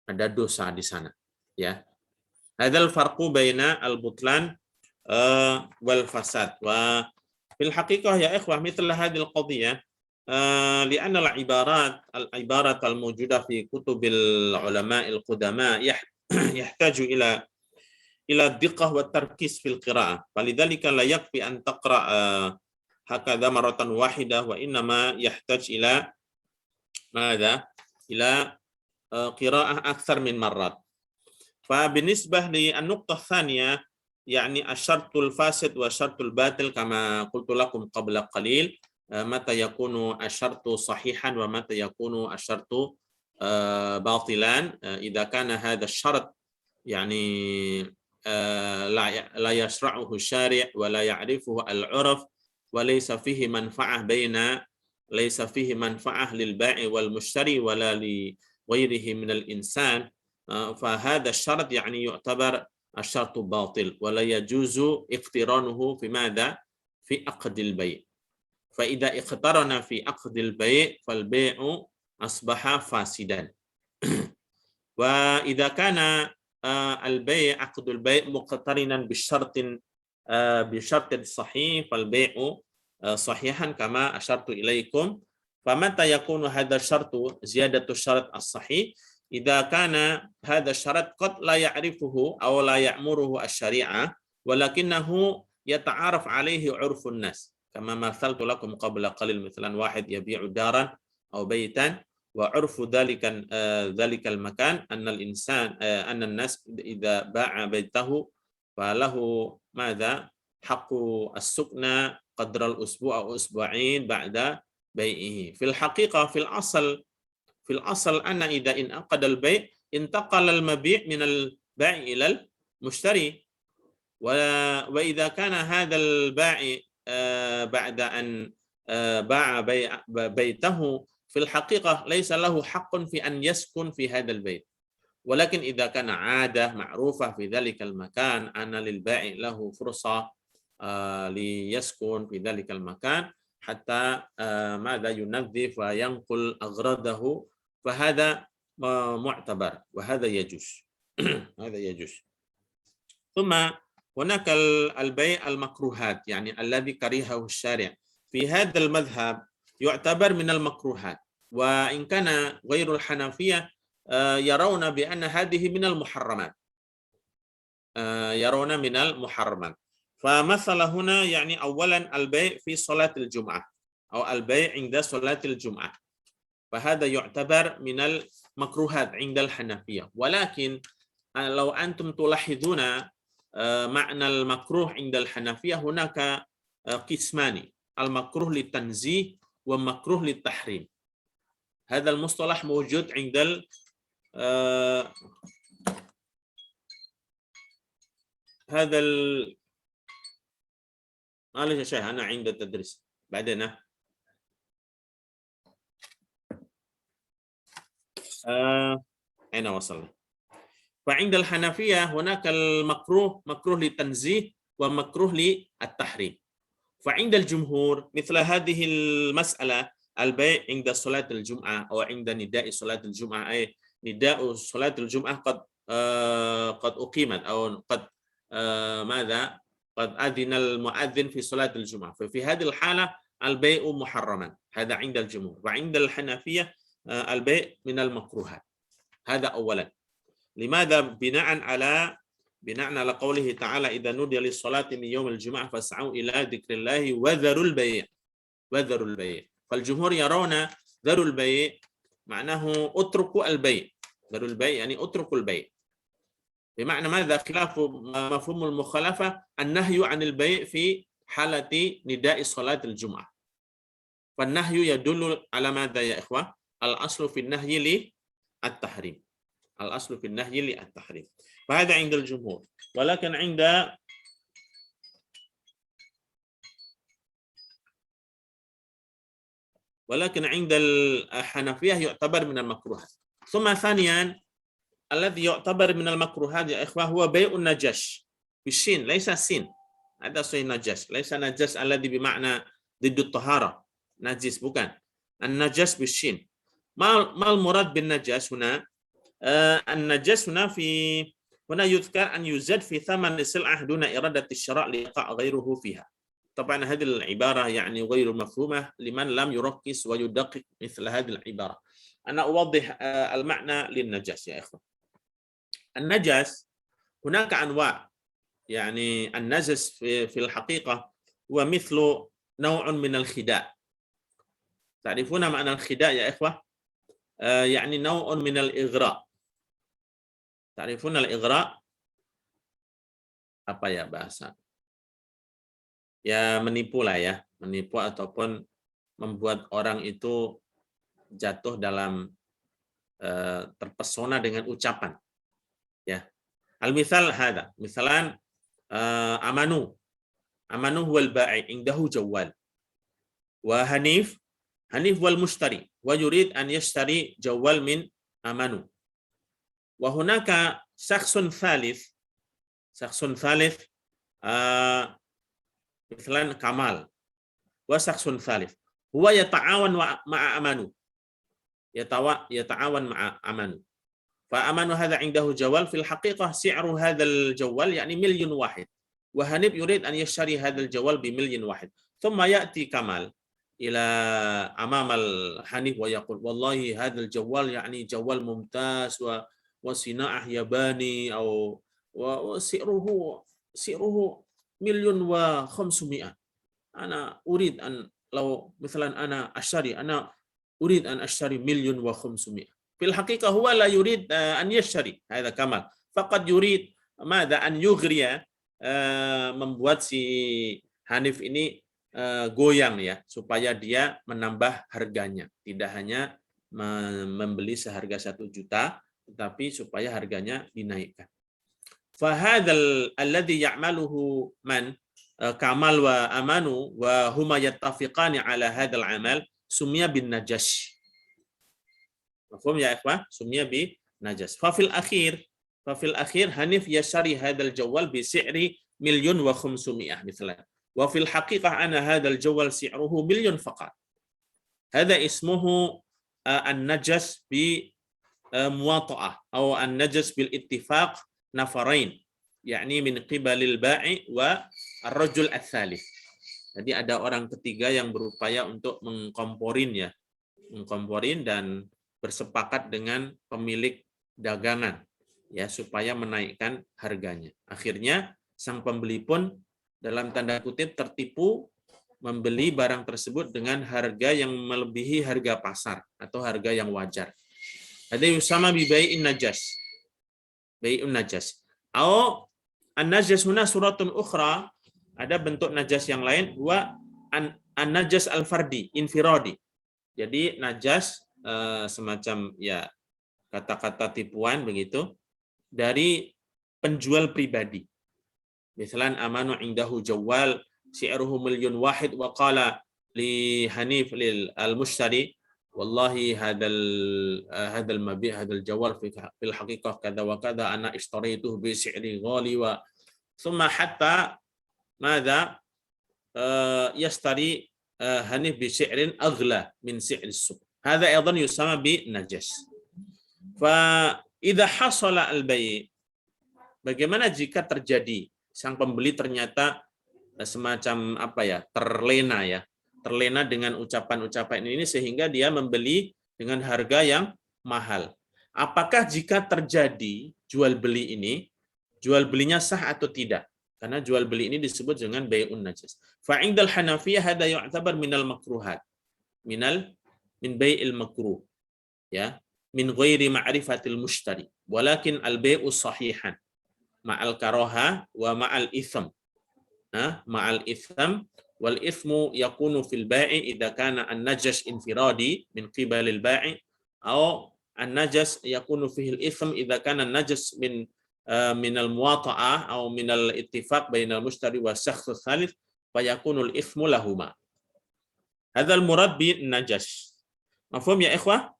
ada dosa di sana ya. Hadzal farqu baina al-butlan wal fasad wa fil haqiqah ya ikhwah mithla hadhihi al-qadhiyah li'anna al-ibarat al-mawjudah fi kutubil ulama al-qudama yahtaju ila الدقة والتركيز في القراءة فلذلك لا يكفي أن تقرأ هكذا مرة واحدة وإنما يحتاج إلى ماذا؟ إلى قراءة أكثر من مرات. فبالنسبة للنقطة الثانية يعني الشرط الفاسد والشرط الباطل كما قلت لكم قبل قليل متى يكون الشرط صحيحا ومتى يكون الشرط باطلا إذا كان هذا الشرط يعني لا يشرعه الشارع ولا يعرفه العرف وليس فيه منفعة ليس فيه منفعة للبائع والمشتري ولا لغيره من الإنسان، فهذا الشرط يعني يعتبر الشرط باطل ولا يجوز اقترانه في ماذا؟ في عقد البيع. فإذا اقترن في عقد البيع فالبيع أصبح فاسدا. وإذا كان البيع عقد البيع مقترنا بشرط صحيح فالبيع صحيحا كما أشرت إليكم. فمتى يكون هذا الشرط زيادة الشرط الصحيح؟ إذا كان هذا الشرط قد لا يعرفه أو لا يأمره الشريعة ولكنه يتعارف عليه عرف الناس، كما مثلت لكم قبل قليل، مثلا واحد يبيع دارا أو بيتا وعرف ذلك المكان أن الناس إذا باع بيته فله ماذا؟ حق السكنى قدر الأسبوع أو أسبوعين بعد بيعه. في الحقيقة في الأصل أن إذا انعقد البيع انتقل المبيع من البائع إلى المشتري، وإذا كان هذا البائع بعد أن باع بيته في الحقيقة ليس له حق في أن يسكن في هذا البيت، ولكن إذا كان عادة معروفة في ذلك المكان أن للبائع له فرصة ليسكن في ذلك المكان حتى ماذا ينظف وينقل أغراضه، فهذا معتبر وهذا يجوز. هذا يجوز. ثم هناك البيع المكروهات، يعني الذي كرهه الشارع. في هذا المذهب يعتبر من المكروهات، وإن كان غير الحنفية يرون بأن هذه من المحرمات، يرون من المحرمات. فمثل هنا يعني أولا البيع في صلاة الجمعة أو البيع عند صلاة الجمعة، فهذا يعتبر من المكروهات عند الحنفية. ولكن لو أنتم تلاحظون معنى المكروه عند الحنفية هناك قسمان، المكروه للتنزيه ومكروه للتحريم. هذا المصطلح موجود عند معلش يا شيخ أنا عند التدريس بعدين. أين وصلنا؟ فعند الحنفية هناك المكروه مكروه للتنزيه ومكروه للتحريم. فعند الجمهور مثل هذه المسألة البيع عند صلاة الجمعة أو عند نداء صلاة الجمعة، أي نداء صلاة الجمعة قد أقيمت أو قد ماذا؟ قد أذن المؤذن في صلاة الجمعة، ففي هذه الحالة البيع محرما، هذا عند الجمهور. وعند الحنفية البيع من المكروهات. هذا أولا. لماذا؟ بناء على قوله تعالى إذا نودي للصلاة من يوم الجمعة فاسعوا إلى ذكر الله وذروا البيع. وذروا البيع. فالجمهور يرون ذروا البيع معناه اتركوا البيع. ذروا البيع يعني اتركوا البيع. بمعنى ماذا؟ خلاف مفهوم المخالفة النهي عن البيع في حالة نداء صلاة الجمعة. فالنهي يدل على ماذا يا إخوة؟ الأصل في النهي للتحريم. الأصل في النهي للتحريم. فهذا عند الجمهور. ولكن عند الحنفية يعتبر من المكروهات. ثم ثانيا الذي يعتبر من المكروهات يا إخوة هو بيع النجش بالشين ليس السين. هذا صحيح نجس، ليس نجس الذي بمعنى ضد الطهارة، نجس bukan. النجس بالشين. ما المراد بالنجس هنا؟ النجس هنا يذكر أن يزاد في ثمن السلعة دون إرادة الشراء ليقع غيره فيها. طبعا هذه العبارة يعني غير مفهومة لمن لم يركز ويدقق مثل هذه العبارة. أنا أوضح المعنى للنجس يا إخوة. النجس هناك أنواع، يعني النجس في الحقيقة هو مثل نوع من الخداع. تعرفون معنى الخداع يا إخوة؟ يعني نوع من الإغراء. تعرفون الإغراء؟ Apa ya bahasa? Ya menipu lah ya, menipu ataupun membuat orang itu jatuh dalam terpesona dengan ucapan. Ya. Al-mithal hada, misalan amanu huwal ba'i indahu jawwal. wa Hanif wal mushtari wa yurid an yashtari jawal min Amanu. Wa hunaka syakhsun thalith مثلا Kamal wa syakhsun thalith huwa yata'awan ma'a Amanu. يتعاون مع أمانو فأمانو هذا عنده جوال في الحقيقة سعر هذا الجوال يعني 1,000,000 واحد وهنيب يريد أن يشتري هذا الجوال ب1,000,000 واحد ثم يأتي كمال إلى أمام الحنيف ويقول والله هذا الجوال يعني جوال ممتاز وصناعة ياباني أو وسعره 1,500,000 أنا أريد أن لو مثلا أنا أريد أن أشتري 1,500,000 في الحقيقة هو لا يريد أن يشتري هذا كمال فقد يريد ماذا أن يغري membuat si Hanif ini goyang ya supaya dia menambah harganya tidak hanya membeli seharga 1 juta tetapi supaya harganya dinaikkan. Fahadzal alladhi ya'maluhu man Kamal wa Amanu wa huma yattafiqani ala hadzal amal sumia bin najas. Mafhum ya ikhwah? Sumia bin najas. Fafil akhir Hanif yashari hadzal jawal bi si'ri 1,500,000 misalnya. Wa fil haqiqah ana hadzal jawal si'ruhu 1,000,000 faqat. Hadza ismuhu an-najas bi muwata'ah atau an-najas bil ittifaq nafarain. yakni min qibalil ba'i wa ar-rajul ats-tsalits. Jadi ada orang ketiga yang berupaya untuk mengkomporin dan bersepakat dengan pemilik dagangan ya supaya menaikkan harganya. Akhirnya sang pembeli pun dalam tanda kutip tertipu membeli barang tersebut dengan harga yang melebihi harga pasar atau harga yang wajar. Ada yusama bi bai'in najas. Bai'un najas. Atau an-najas huna suratun ukhra, ada bentuk najas yang lain, wa an-najas al-fardi, infiradi. Jadi najas semacam ya kata-kata tipuan begitu dari penjual pribadi. Misalnya Amanu indahu jawal si'ruhu 1,000,000 wahid wa qala li Hanif lil al-mushtari wallahi hadal mabi' hadal jawal fil haqiqah kada wa kada ana ishtarituhu bi si'ri ghali wa thumma hatta madza yashtari Hanif bi si'rin aghla min si'ri as-suq. Hadza aidan yusama bi najas. Fa idza hasala al-bai', bagaimana jika terjadi sang pembeli ternyata semacam terlena dengan ucapan-ucapan ini sehingga dia membeli dengan harga yang mahal. Apakah jika terjadi jual belinya sah atau tidak? Karena jual beli ini disebut dengan bai'un najas. Fa 'indal Hanafiyah hada yu'tabar minal makruhat. Min bai'il makruh. Ya, min ghairi ma'rifatil mushtari. Walakin al-bai'u sahihan ma'al karaha wa ma'al itham. Ma'al itham wal ithmu yakunu fil bai'i idza kana an-najas infiradi min qibalil bai'i aw an-najas yakunu fihi al-ithm idza kana an-najas min al-muwata'ah aw min al-ittifaq bainal mushtari wa syakhs tsalits fa yakunu al-ithmu lahuma. Hadzal murad bin najas. Mafhum ya ikhwah?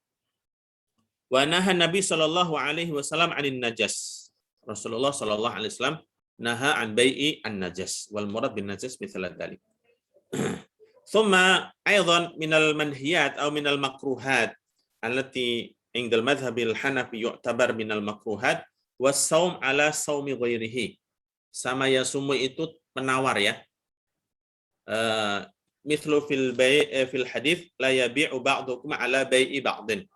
Wa naha Nabi sallallahu alaihi wasallam 'anil najas. Rasulullah sallallahu alaihi wasallam naha an bai'i an-najas wal murad bin najas mithla dzalik. Thumma aidan min al-manhiyat aw min al-makruhat allati 'inda al-madhhab al-Hanafi yu'tabar min al-makruhat was-shaum ala shaumi ghairihi. Sama yasumu itu penawar ya. Mithlu fil fil hadits la yabi'u ba'dukum ala bai'i ba'din.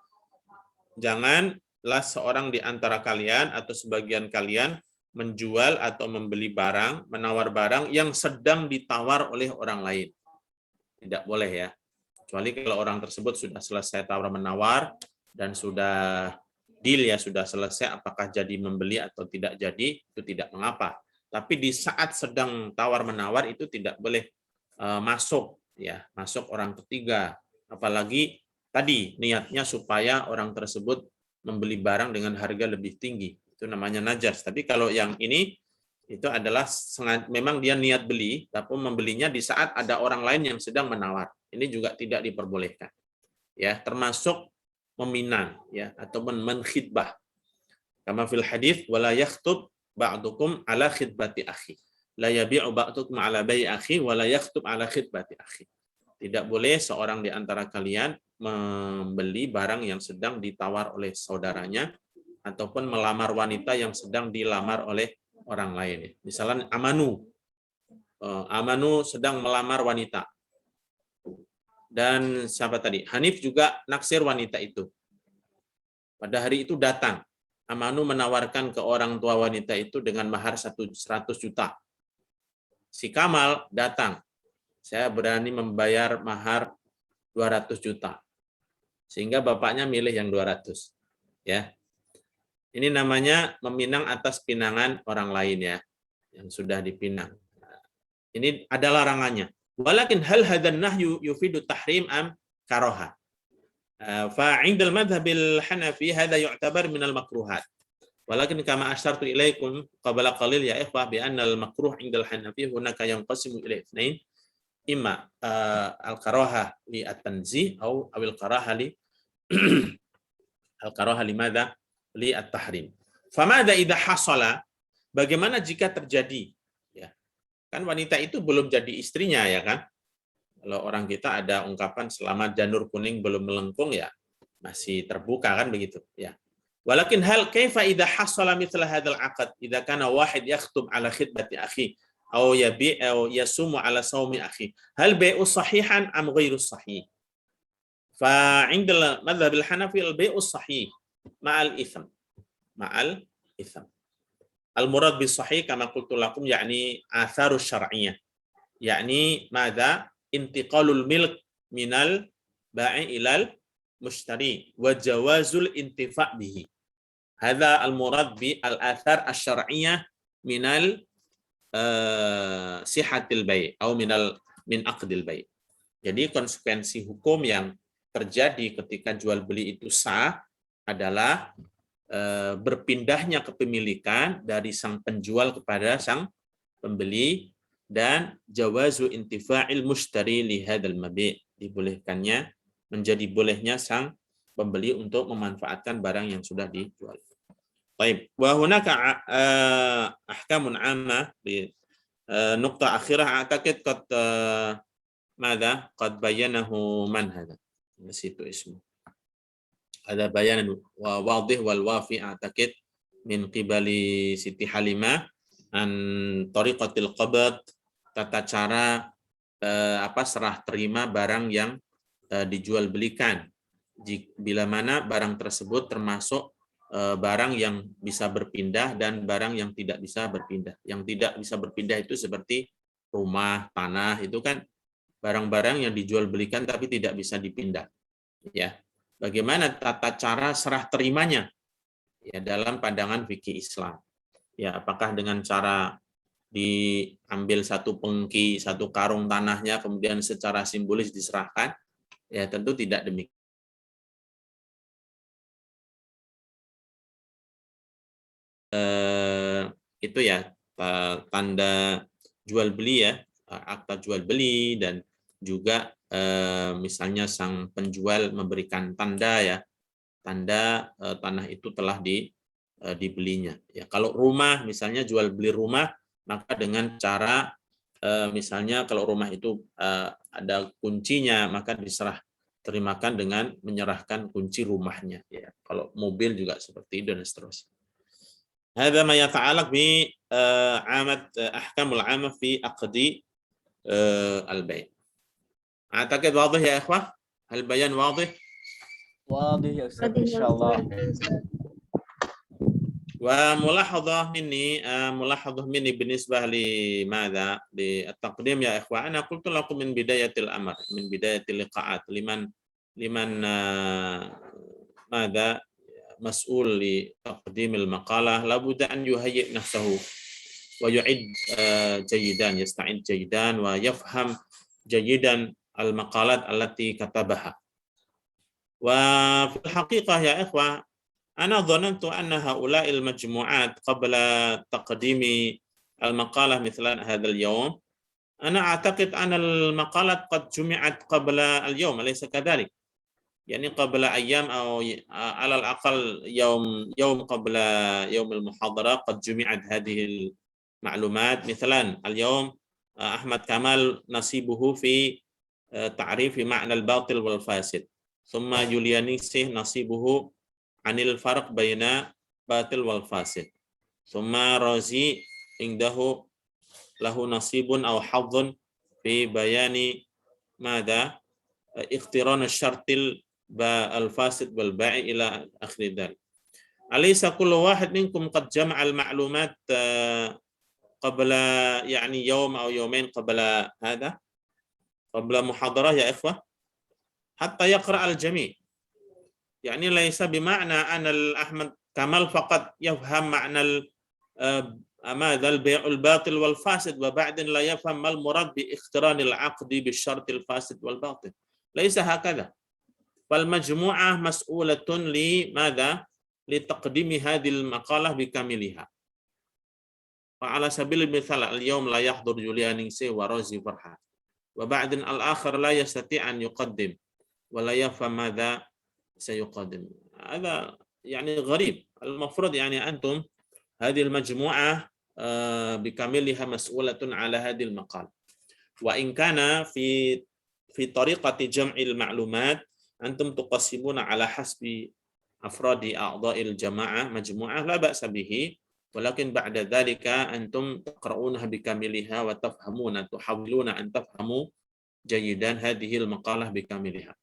Janganlah seorang di antara kalian atau sebagian kalian menjual atau membeli barang, menawar barang yang sedang ditawar oleh orang lain. Tidak boleh ya. Kecuali kalau orang tersebut sudah selesai tawar-menawar dan sudah deal ya, sudah selesai apakah jadi membeli atau tidak jadi, itu tidak mengapa. Tapi di saat sedang tawar-menawar itu tidak boleh masuk orang ketiga. Apalagi tadi niatnya supaya orang tersebut membeli barang dengan harga lebih tinggi. Itu namanya najas. Tapi kalau yang ini itu adalah memang dia niat beli, tapi membelinya di saat ada orang lain yang sedang menawar. Ini juga tidak diperbolehkan. Ya, termasuk meminang ya ataupun menkhidbah. Kama fil hadis wala yakhtub ba'dukum ala khidbati akhi. La yabi'u ba'dukum ala bai'i akhi wala yakhtub ala khidbati akhi. Tidak boleh seorang di antara kalian membeli barang yang sedang ditawar oleh saudaranya ataupun melamar wanita yang sedang dilamar oleh orang lain. Misalnya Amanu sedang melamar wanita. Dan siapa tadi? Hanif juga naksir wanita itu. Pada hari itu datang. Amanu menawarkan ke orang tua wanita itu dengan mahar 100 juta. Si Kamal datang. Saya berani membayar mahar 200 juta. Sehingga bapaknya milih yang 200. Ya. Ini namanya meminang atas pinangan orang lain ya. Yang sudah dipinang. Ini ada larangannya. Walakin hal hadan nahyu yufidu tahrim am karoha. Fa 'inda al-madhhab al-Hanafi hadha yu'tabar min al-makruhat. Walakin kama asyartu ilaikum qabla qalil ya ikhwah bi anna al-makruh 'inda al-Hanafi hunaka yanqasimu ila itsnain imma al-karaha li at-tanzih aw al-karaha li al-karaha limadha li at-tahrim. Famada idza hasala, bagaimana jika terjadi? Kan wanita itu belum jadi istrinya ya kan. Kalau orang kita ada ungkapan selama janur kuning belum melengkung ya masih terbuka kan begitu ya. Walakin hal kaifa idza hasala mithla hadzal aqd idza kana wahid yakhtub ala khidbati akhi aw yabi aw yasumu ala sawmi akhi hal bai'u sahihan am ghairu sahih. Fa 'inda madhhab al-Hanafi al-bai'u sahih ma'al itsm. Ma'al itsm. Al-murad bis sahih kama qultu lakum yakni atharus syar'iyyah. Yakni madza intiqalul milk minal ba'i ilal mushtari wa jawazul intifa' bihi. Hadza al-murad bi al-athar asy-syar'iyyah minal sihatil bai' atau min aqdil bai'. Jadi konsekuensi hukum yang terjadi ketika jual beli itu sah adalah berpindahnya kepemilikan dari sang penjual kepada sang pembeli dan jawazu intifa'il mushtari li hadzal mabi', dibolehkannya menjadi bolehnya sang pembeli untuk memanfaatkan barang yang sudah dijual. Baik, wa hunaka ahkamun 'ammah di nuqta akhirah a'taqid qad madza qad bayyanahu man hadha. Nasitu ismu. Ada bayanan wadih wal wafi a'taqid min qibali Siti Halimah an tariqatil qabd, tata cara serah terima barang yang dijual belikan. Bila mana barang tersebut termasuk barang yang bisa berpindah dan barang yang tidak bisa berpindah. Yang tidak bisa berpindah itu seperti rumah, tanah, itu kan barang-barang yang dijual belikan tapi tidak bisa dipindah. Ya. Bagaimana tata cara serah terimanya ya dalam pandangan fikih Islam? Ya, apakah dengan cara diambil satu pengki, satu karung tanahnya kemudian secara simbolis diserahkan? Ya, tentu tidak demikian. Itu ya tanda jual beli ya, akta jual beli dan juga misalnya sang penjual memberikan tanda ya, tanda tanah itu telah dibelinya. Ya, kalau rumah misalnya jual beli rumah, maka dengan cara misalnya kalau rumah itu ada kuncinya, maka diserah terimakan dengan menyerahkan kunci rumahnya. Ya, kalau mobil juga seperti itu dan seterusnya. Hadza ma yata'allaq bi ahkamul 'amah fi aqdi al-bai'. أعتقد واضح يا إخوة؟ هل البيان واضح؟ واضح يا أستاذ إن شاء الله. وملاحظة مني بالنسبة لماذا؟ للتقديم يا إخوة. أنا قلت لكم من بداية الأمر، من بداية اللقاءات لمن ماذا مسؤول لتقديم المقالة لابد أن يهيئ نفسه ويعد جيدا، يستعد جيدا ويفهم جيدا المقالات التي كتبها. وفي الحقيقة يا إخوة أنا ظننت أن هؤلاء المجموعات قبل تقديم المقالة مثل هذا اليوم، أنا أعتقد أن المقالة قد جمعت قبل اليوم، أليس كذلك؟ يعني قبل أيام أو على الأقل يوم قبل يوم المحاضرة قد جمعت هذه المعلومات. مثلا اليوم أحمد كمال نصيبه في تعريف معنى الباطل والفاسد، ثم يوليانيسي نصيبه عن الفرق بين باطل والفاسد، ثم رازي عنده له نصيب أو حظ في بيان ماذا؟ اقتران الشرط الفاسد والبائع إلى آخر ذلك. أليس كل واحد منكم قد جمع المعلومات قبل يعني يوم أو يومين قبل هذا، قبل محاضرة يا إخوة، حتى يقرأ الجميع؟ يعني ليس بمعنى أن أحمد كمال فقط يفهم معنى ماذا البيع الباطل والفاسد وبعدين لا يفهم ما المراد باقتران العقد بالشرط الفاسد والباطل، ليس هكذا. فالمجموعة مسؤولة لماذا؟ لتقديم هذه المقالة بكاملها. وعلى سبيل المثال اليوم لا يحضر يوليانيسي ورازي فرحان، وبعدين الآخر لا يستطيع أن يقدم ولا يفهم ماذا سيقدم. هذا يعني غريب. المفروض يعني أنتم هذه المجموعة بكاملها مسؤولة على هذه المقالة. وإن كان في طريقة جمع المعلومات أنتم تقسمون على حسب أفراد أعضاء الجماعة مجموعة، لا بأس به، ولكن بعد ذلك أنتم تقرؤونها بكاملها وتفهمون، تحاولون أن تفهموا جيدا هذه المقالة بكاملها.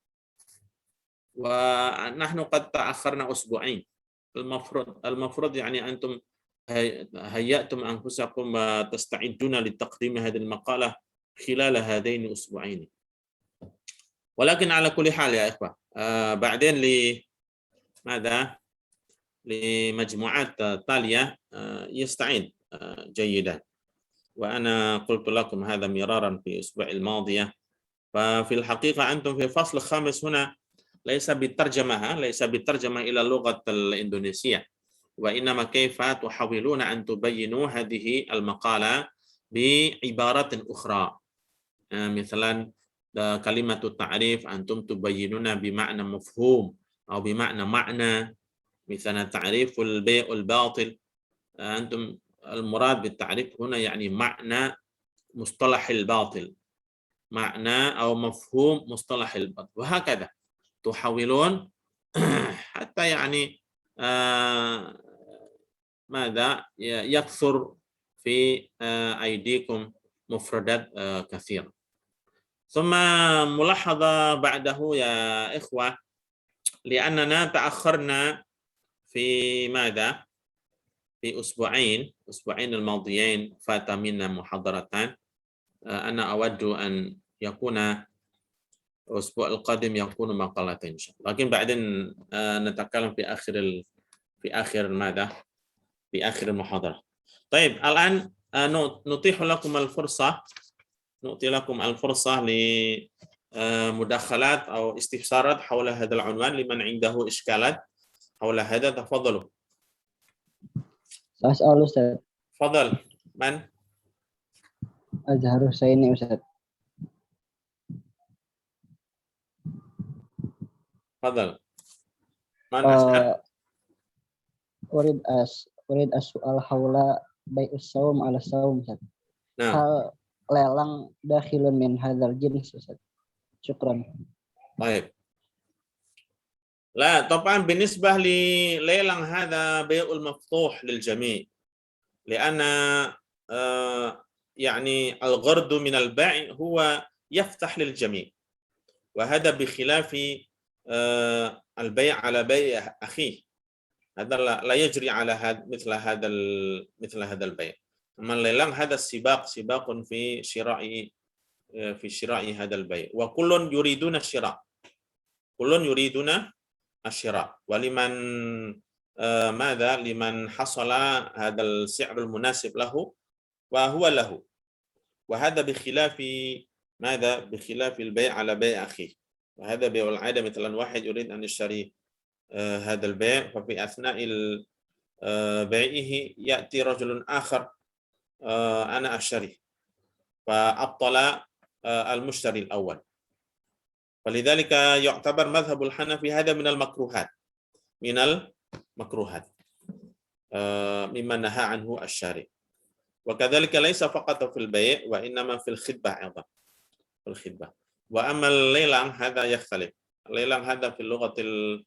ونحن قد تأخرنا أسبوعين. المفروض يعني أنتم هيأتم أنفسكم وتستعدون لتقديم هذه المقالة خلال هذين الأسبوعين. ولكن على كل حال يا إخوة، بعدين لماذا؟ لمجموعات تالية يستعين جيدا. وأنا قلت لكم هذا مرارا في الأسبوع الماضية. ففي الحقيقة أنتم في الفصل الخامس هنا ليس بالترجمة إلى اللغة الإندونيسية، وإنما كيف تحاولون أن تبينوا هذه المقالة بعبارات أخرى. مثلا كلمة التعريف أنتم تبينون بمعنى مفهوم أو بمعنى معنى. مثلا تعريف البيع الباطل، أنتم المراد بالتعريف هنا يعني معنى مصطلح الباطل، معنى أو مفهوم مصطلح الباطل، وهكذا تحاولون حتى يعني ماذا يكثر في أيديكم مفردات كثيرة. ثم ملاحظة بعده يا إخوة، لأننا تأخرنا في ماذا؟ في أسبوعين الماضيين فات منا محاضرتان. أنا أود أن يكون الأسبوع القادم يكون مقالتين إن شاء الله، لكن بعدين نتكلم في آخر ماذا؟ في آخر المحاضرة. طيب الآن نتيح لكم الفرصة، نعطي لكم الفرصة لمداخلات أو استفسارات حول هذا العنوان. لمن عنده إشكالات حول هذا تفضلوا. أسأل أستاذ. تفضل. من؟ أزهر حسيني أستاذ. تفضل. من أسأل؟ أريد السؤال حول بيع الصوم على الصوم أستاذ. نعم. هل lelang dakhilun min hadzal jins Ustaz? Syukran. طيب. لا طبعا بالنسبة لليلة هذا بيع المفتوح للجميع، لأن يعني الغرض من البيع هو يفتح للجميع، وهذا بخلاف البيع على بيع أخيه. هذا لا يجري على مثل هذا البيع. أما الليلة هذا سباق في شراء هذا البيع، وكل يريدون الشراء، ولمن ماذا؟ لمن حصل هذا السعر المناسب له وهو له. وهذا بخلاف ماذا؟ بخلاف البيع على بيع أخيه. وهذا بيع العادة، مثلا واحد يريد أن يشتري هذا البيع، ففي أثناء بيعه يأتي رجل آخر ana asyari fa abtala al-mushtari al-awwal. Falidhalika yu'tabar madhhabul Hanafi hadha minal makruhat. Mimma naha anhu asy-syari'. Wa kadzalika laisa faqat fil bai' wa innama fil khitbah aidan. Fil khitbah. Wa amal lelang hadza yakhtalif. Lelang hadza fil lughatil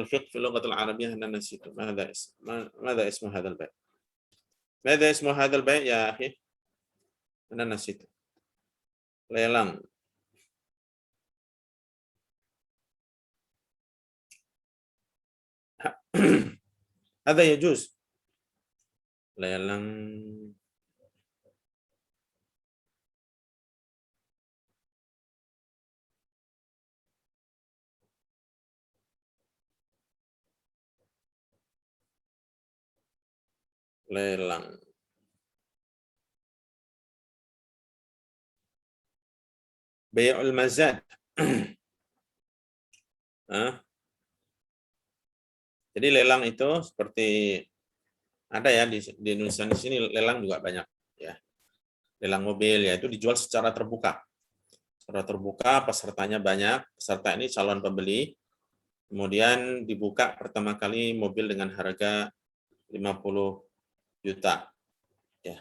fiqh fil lughatil arabiyyah ana nasitu. Madza ismu hadzal bai'? Madza ismu hadzal bai' ya akhi? Ana nasitu. Lelang. Hadza yajuz. Lelang Bai'ul mazad. Jadi lelang itu seperti ada ya di Indonesia di sini lelang juga banyak ya. Lelang mobil ya itu dijual secara terbuka. Secara terbuka, pesertanya banyak. Peserta ini calon pembeli. Kemudian dibuka pertama kali mobil dengan harga 50 juta. Ya.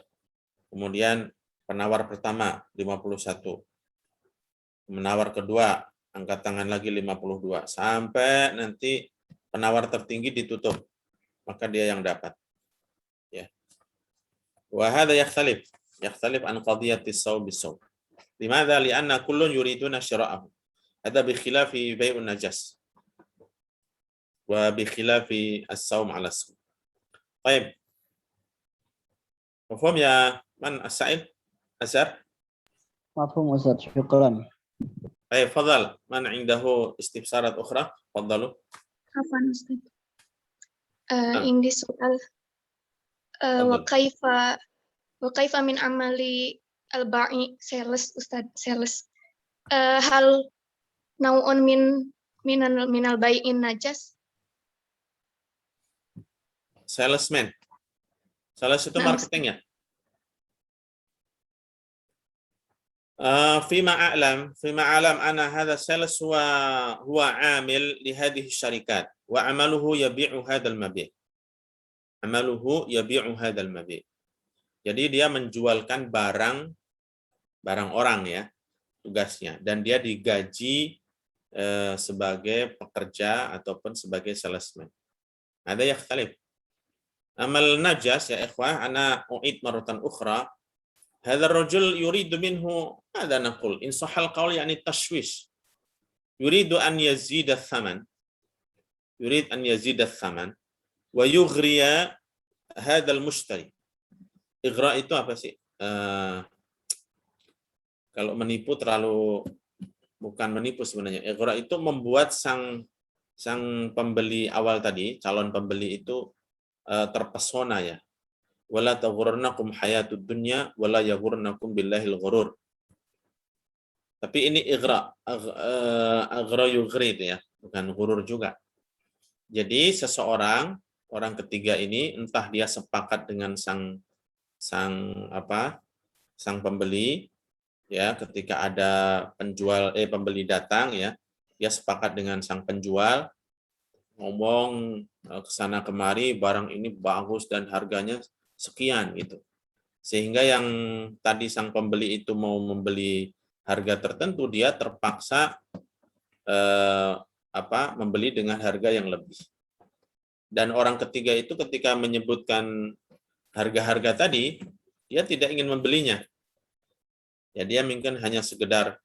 Kemudian penawar pertama 51. Menawar kedua angkat tangan lagi 52 sampai nanti penawar tertinggi ditutup. Maka dia yang dapat. Ya. Wa hadza yakhtalif an qadiyati as-sawm bis-sawm. Limadha? Li'anna kullun yuriduna syira'ahu. Hadza bi khilafi bai'un najas. Wa bi khilafi as-sawm 'ala as-sawm. Baik. Mafhum ya man as-sa'il? Azhar? Mafhum Ustaz, syukran. Baik, fadhal. Man 'indahu istifsarat ukhra? Fadhalu. Afwan Ustaz. Ini soal wa kaifa min amali al-ba'i sales Ustaz, sales. Hal nau'un minal bai'in najas? Salesman. Sales itu marketing ya? فيما أعلم أن هذا السيلز هو عامل لهذه الشركات وعمله يبيع هذا المبيع. Jadi dia menjualkan barang orang ya tugasnya dan dia digaji sebagai pekerja ataupun sebagai salesman. Ada yakhtalif. Amal najas ya ikhwah ana u'id maratan ukhra. هذا الرجل يريد منه ماذا نقول إن صح القول يعني التشويش يريد أن يزيد الثمن ويغري هذا المشتري. إغراء itu apa sih? Kalau menipu terlalu bukan menipu sebenarnya. Ighra itu membuat sang pembeli awal tadi, calon pembeli itu terpesona ya. Wala taghurrannakum hayatud dunya wala yaghurrannakum billahil ghurur. Tapi ini ighra yughri itu ya, bukan ghurur juga. Jadi orang ketiga ini entah dia sepakat dengan sang pembeli ya, ketika ada pembeli datang ya, dia sepakat dengan sang penjual ngomong ke sana kemari barang ini bagus dan harganya sekian gitu. Sehingga yang tadi sang pembeli itu mau membeli harga tertentu, dia terpaksa membeli dengan harga yang lebih. Dan orang ketiga itu ketika menyebutkan harga-harga tadi, dia tidak ingin membelinya. Ya dia mungkin hanya sekedar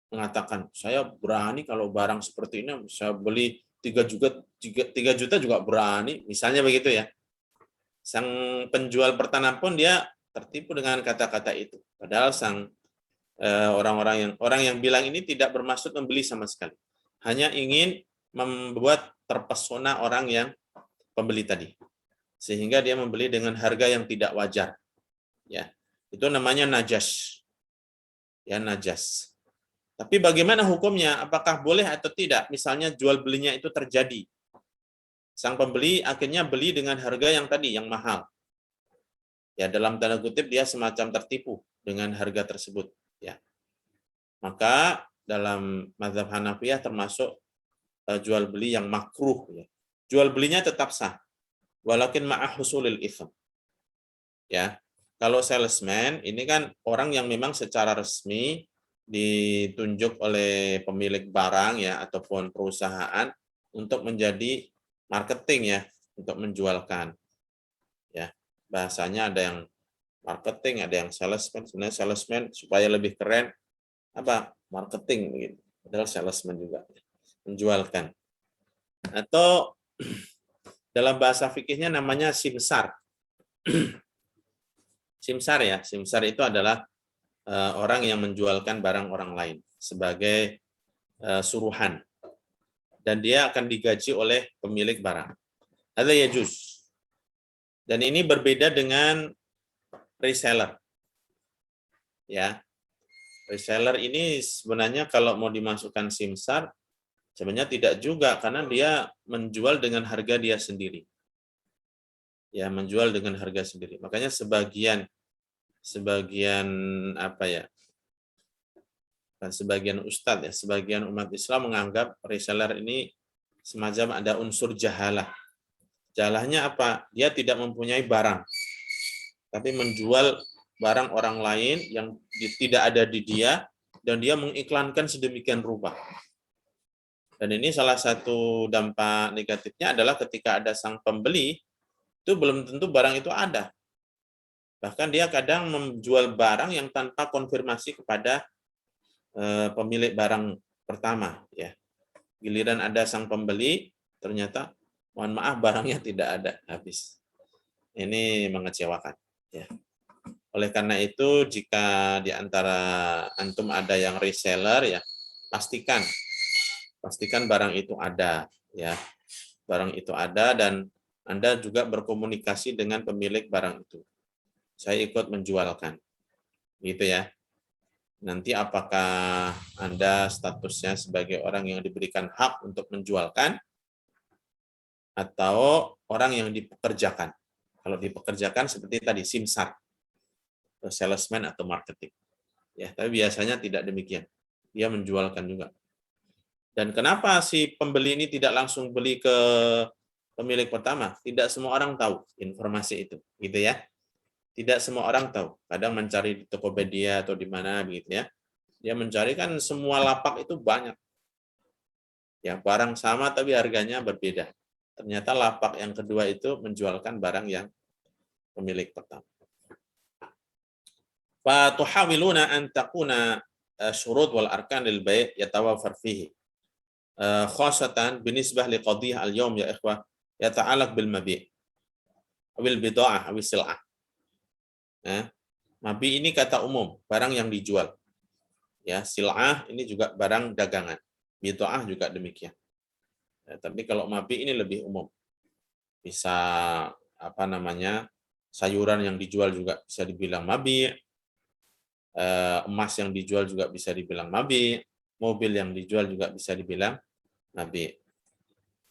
mengatakan saya berani kalau barang seperti ini saya beli 3 juta juga berani, misalnya begitu ya. Sang penjual pertama pun dia tertipu dengan kata-kata itu. Padahal orang yang bilang ini tidak bermaksud membeli sama sekali. Hanya ingin membuat terpesona orang yang pembeli tadi. Sehingga dia membeli dengan harga yang tidak wajar. Ya. Itu namanya najas. Ya, najas. Tapi bagaimana hukumnya? Apakah boleh atau tidak? Misalnya jual belinya itu terjadi sang pembeli akhirnya beli dengan harga yang tadi, yang mahal. Ya, dalam tanda kutip dia semacam tertipu dengan harga tersebut. Ya. Maka dalam mazhab Hanafiyah termasuk jual beli yang makruh. Ya. Jual belinya tetap sah, walakin ma'a husulil itsm. Ya. Kalau salesman ini kan orang yang memang secara resmi ditunjuk oleh pemilik barang ya ataupun perusahaan untuk menjadi marketing ya, untuk menjualkan. Ya. Bahasanya ada yang marketing, ada yang salesman. Sebenarnya salesman supaya lebih keren apa? Marketing gitu. Padahal salesman juga menjualkan. Atau dalam bahasa fikihnya namanya simsar. Simsar ya, simsar itu adalah orang yang menjualkan barang orang lain sebagai suruhan. Dan dia akan digaji oleh pemilik barang. Ada yajuz. Dan ini berbeda dengan reseller. Ya. Reseller ini sebenarnya kalau mau dimasukkan simsar, sebenarnya tidak juga karena dia menjual dengan harga dia sendiri. Ya, menjual dengan harga sendiri. Makanya sebagian apa ya? Sebagian ustadz ya, sebagian umat Islam menganggap reseller ini semacam ada unsur jahalah. Jahalahnya apa? Dia tidak mempunyai barang, tapi menjual barang orang lain yang tidak ada di dia dan dia mengiklankan sedemikian rupa. Dan ini salah satu dampak negatifnya adalah ketika ada sang pembeli, itu belum tentu barang itu ada. Bahkan dia kadang menjual barang yang tanpa konfirmasi kepada pemilik barang pertama. Ya. Giliran ada sang pembeli, ternyata mohon maaf barangnya tidak ada, habis. Ini mengecewakan. Ya. Oleh karena itu, jika di antara antum ada yang reseller, ya pastikan barang itu ada. Ya. Barang itu ada dan Anda juga berkomunikasi dengan pemilik barang itu. Saya ikut menjualkan. Gitu ya. Nanti apakah Anda statusnya sebagai orang yang diberikan hak untuk menjualkan atau orang yang dipekerjakan. Kalau dipekerjakan seperti tadi simsar, salesman atau marketing. Ya, tapi biasanya tidak demikian. Dia menjualkan juga. Dan kenapa si pembeli ini tidak langsung beli ke pemilik pertama? Tidak semua orang tahu informasi itu, gitu ya. Tidak semua orang tahu. Kadang mencari di Tokopedia atau di mana begitu ya. Dia mencari kan semua lapak itu banyak. Ya, barang sama tapi harganya berbeda. Ternyata lapak yang kedua itu menjualkan barang yang pemilik pertama. Fa tuhawiluna an takuna syurut wal arkan lil bai' yatawafar fihi. Khasatan binisbah liqadiyah al-yawm ya ikhwah yata'alaq bil mabi' awil bid'ah awil sil'ah. Mabi ini kata umum, barang yang dijual. Ya, sil'ah ini juga barang dagangan. Bid'ah juga demikian. Ya, tapi kalau mabi ini lebih umum. Bisa apa namanya? Sayuran yang dijual juga bisa dibilang mabi. Emas yang dijual juga bisa dibilang mabi. Mobil yang dijual juga bisa dibilang mabi.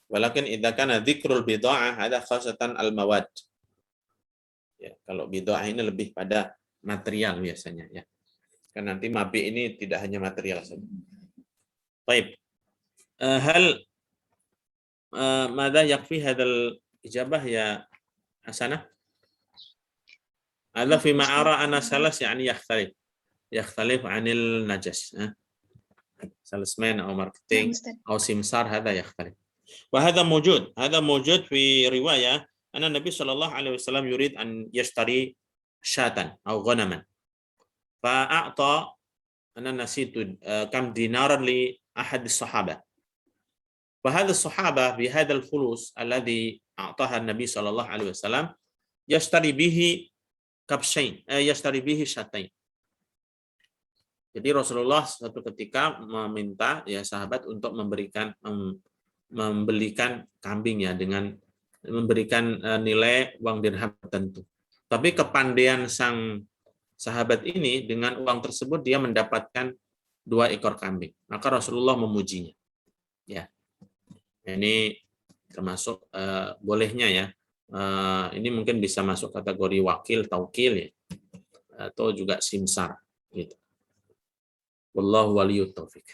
Walakin idza kana dzikrul bid'ah ada khasatan al-mawad. Ya, kalau bid'ah ini lebih pada material biasanya ya. Kan nanti mabi ini tidak hanya material saja. Baik. Hal ماذا يكفي هذا الإجابة يا حسنة؟ هذا فيما أرى أنا سلس يعني يختلف عن النجس. سلسمان أو ماركتينج أو سمسار هذا يختلف. وهذا موجود في رواية أن النبي صلى الله عليه وسلم يريد أن يشتري شاة أو غنما فأعطى أنا نسيت كم دينارا لأحد الصحابة. فهذا الصحابة بهذا الفلوس الذي أعطاها النبي صلى الله عليه وسلم يشتري به كبشين يشتري به شاتين. Jadi Rasulullah suatu ketika meminta ya sahabat untuk membelikan kambing ya dengan memberikan nilai uang dirham tertentu. Tapi kepandaian sang sahabat ini dengan uang tersebut dia mendapatkan 2 ekor kambing. Maka Rasulullah memujinya. Ya. Ini termasuk bolehnya ya. Ini mungkin bisa masuk kategori wakil, taukil ya, atau juga simsar gitu. Wallahu waliyut taufik.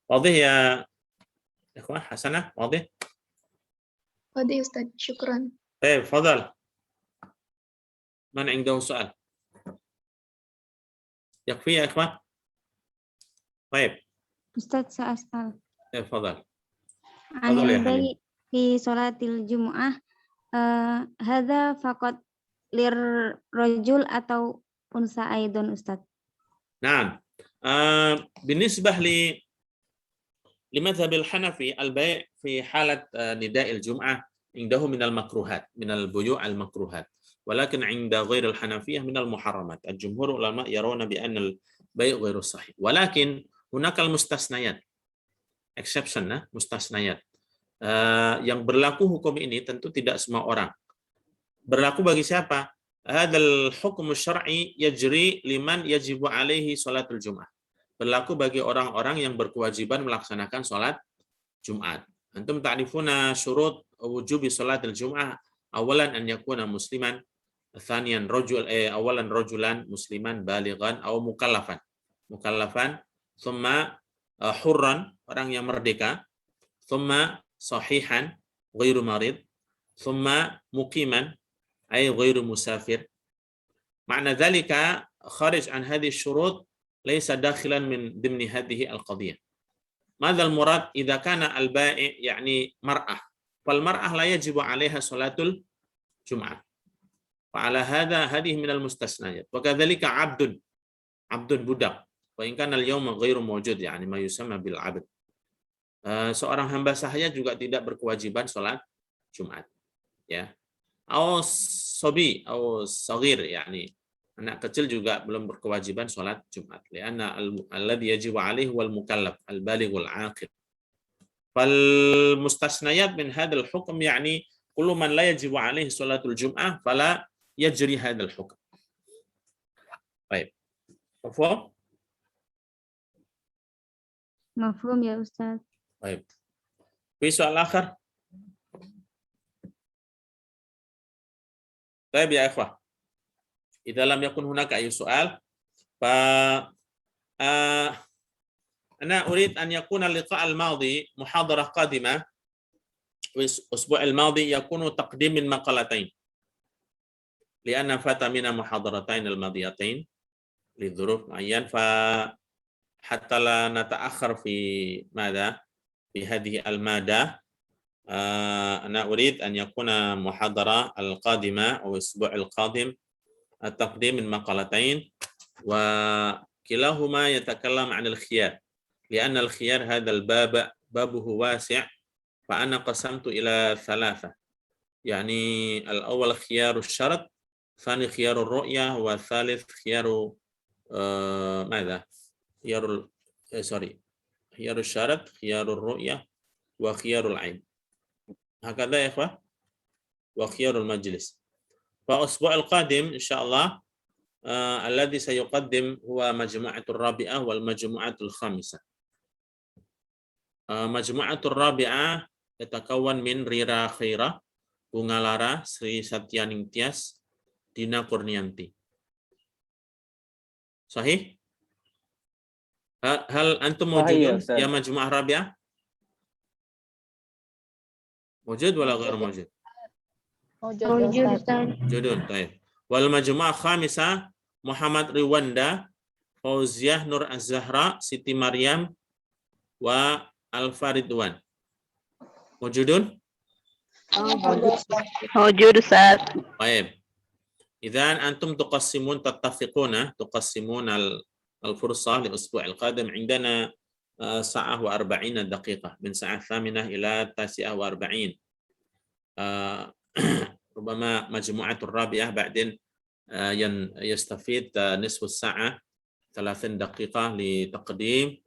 Wadih ya ikhwah, Hasanah, wadih? Wadih Ustaz, syukran. Fadal. Man عنده سؤال؟ يكفي يا إخوان؟ طيب. Ustaz Sa'asal. فضل. Anil ya, bayi fi sholatil jumu'ah hadza faqat lir rajul atau unsa aidon Ustaz. نعم. بالنسبة لمذهب الحنفي البيع في حالة نداء الجمعة عنده من المكروهات، من البيوع المكروهات، ولكن عند غير الحنفية من المحرمات. الجمهور العلماء يرون بأن البيع غير صحيح، ولكن هناك المستثنيات، exception, mustasnayat. Yang berlaku hukum ini tentu tidak semua orang. Berlaku bagi siapa? Hadzal hukm syar'i yajri liman yajibu alaihi salatul jum'ah. Berlaku bagi orang-orang yang berkewajiban melaksanakan salat Jumat. Antum ta'rifuna syurut wujubi salatul jum'ah. Awalan an yakuna musliman, thaniyan awalan rajulan musliman balighan atau mukallafan. Mukallafan, thumma hurran, orang yang merdeka, thumma sahihan ghairu marid, thumma muqiman ay ghairu musafir. Ma'na dhalika kharij an hadhihi syurut laysa dakhilan min dimni hadhihi al-qadhiyah. Madha al-murad idza kana al-bai' yani mar'ah, fal mar'ah la yajibu 'alaiha salatul jum'ah. Fa 'ala hadha hadhihi min al-mustasnayat. Wa kadzalika 'abdun budak. Wa in kana al-yawma ghairu mawjud, yani ma yusamma bil 'abd. Seorang hamba sahaya juga tidak berkewajiban sholat Jumat, ya. Atau sobi, atau saghir, yani anak kecil juga belum berkewajiban sholat Jumat. Lianna alladhi yajibu alaihi wal mukallaf al balighul aqil. Fal mustasnayat min hadzal hukm yani kullu man la yajibu alaihi sholatul jum'ah fala yajri hadzal hukm. Baik. Mafhum? Mafhum ya Ustaz. طيب في سؤال آخر؟ طيب يا إخوة، إذا لم يكن هناك أي سؤال أنا أريد أن يكون اللقاء الماضي محاضرة قادمة. الأسبوع الماضي يكون تقديم من مقالتين لأن فات منا محاضرتين الماضيتين لظروف معينة، فحتى لا نتأخر في ماذا؟ في هذه المادة أنا أريد أن يكون محاضرة القادمة أو الأسبوع القادم التقديم من مقالتين، وكلاهما يتكلم عن الخيار، لأن الخيار هذا الباب بابه واسع، فأنا قسمت إلى ثلاثة، يعني الأول خيار الشرط، الثاني خيار الرؤية، والثالث خيار ماذا؟ خيار الشرط، خيار الرؤية، وخيار العين. هكذا يا إخوة، وخيار المجلس. فالأسبوع القادم إن شاء الله الذي سيقدم هو مجموعة الرابعة والمجموعة الخامسة. مجموعة الرابعة يتكون من Rira Khaira, Bunga Lara, Sri Satyaning Tias, Dina Kurnianti. Sahih? هل أنتم موجودون يا مجموعة رابعة؟ موجود ولا غير موجود؟ موجودون. طيب. والمجموعة الخامسة محمد رواندا، فوزية نور الزهراء، سيتي مريم، والفاردوان. موجودون؟ موجود أستاذ. طيب. إذا أنتم تتفقون الفرصة للأسبوع القادم. عندنا ساعة و40 دقيقة، من ساعة 8 إلى 49. ربما مجموعة الرابعة بعدين يستفيد نصف الساعة 30 دقيقة لتقديم،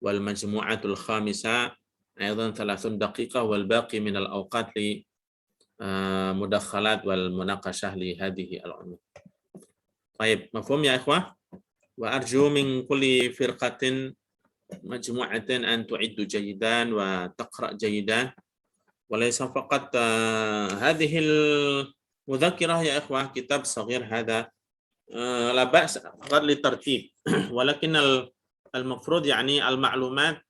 والمجموعة الخامسة أيضا 30 دقيقة، والباقي من الأوقات لمداخلات والمناقشة لهذه العلوم. طيب مفهوم يا إخوة؟ وأرجو من كل فرقة مجموعة أن تعد جيدا وتقرأ جيدا وليس فقط هذه المذكرة يا إخوة، كتاب صغير هذا لا بأس فقط للترتيب، ولكن المفروض يعني المعلومات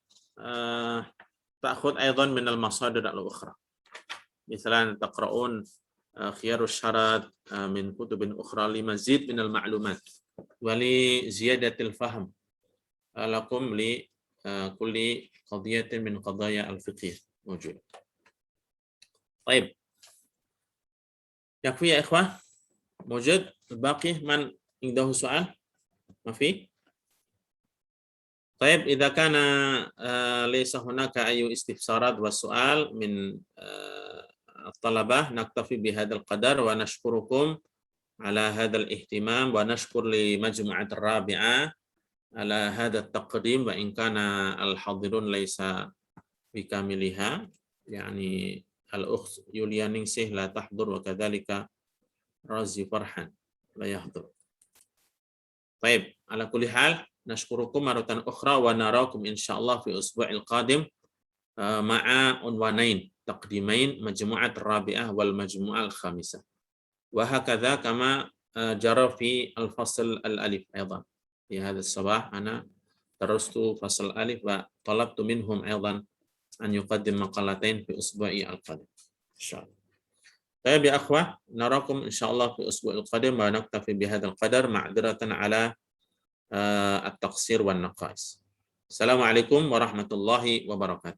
تأخذ أيضا من المصادر الأخرى، مثلا تقرؤون خيار الشرط من كتب أخرى لمزيد من المعلومات ولزيادة الفهم لكم لكل قضية من قضايا الفقه موجودة. طيب يكفي يا إخوة؟ موجود الباقي من عنده سؤال؟ ما في؟ طيب إذا كان ليس هناك أي استفسارات وسؤال من الطلبة نكتفي بهذا القدر، ونشكركم على هذا الاهتمام، ونشكر لمجموعة الرابعة على هذا التقديم، وإن كان الحاضرون ليس بكاملها، يعني الأخت يوليا نينسيه لا تحضر، وكذلك رازي فرحان لا يحضر. طيب على كل حال نشكركم مرة أخرى، ونراكم إن شاء الله في الأسبوع القادم مع عنوانين تقديمين، مجموعة الرابعة والمجموعة الخامسة، وهكذا كما جرى في الفصل الألف أيضا. في هذا الصباح أنا درست فصل الألف وطلبت منهم أيضا أن يقدم مقالتين في الأسبوع القادم إن شاء الله. طيب يا أخوة، نراكم إن شاء الله في الأسبوع القادم، ونكتفي بهذا القدر معذرة على التقصير والنقائص. السلام عليكم ورحمة الله وبركاته.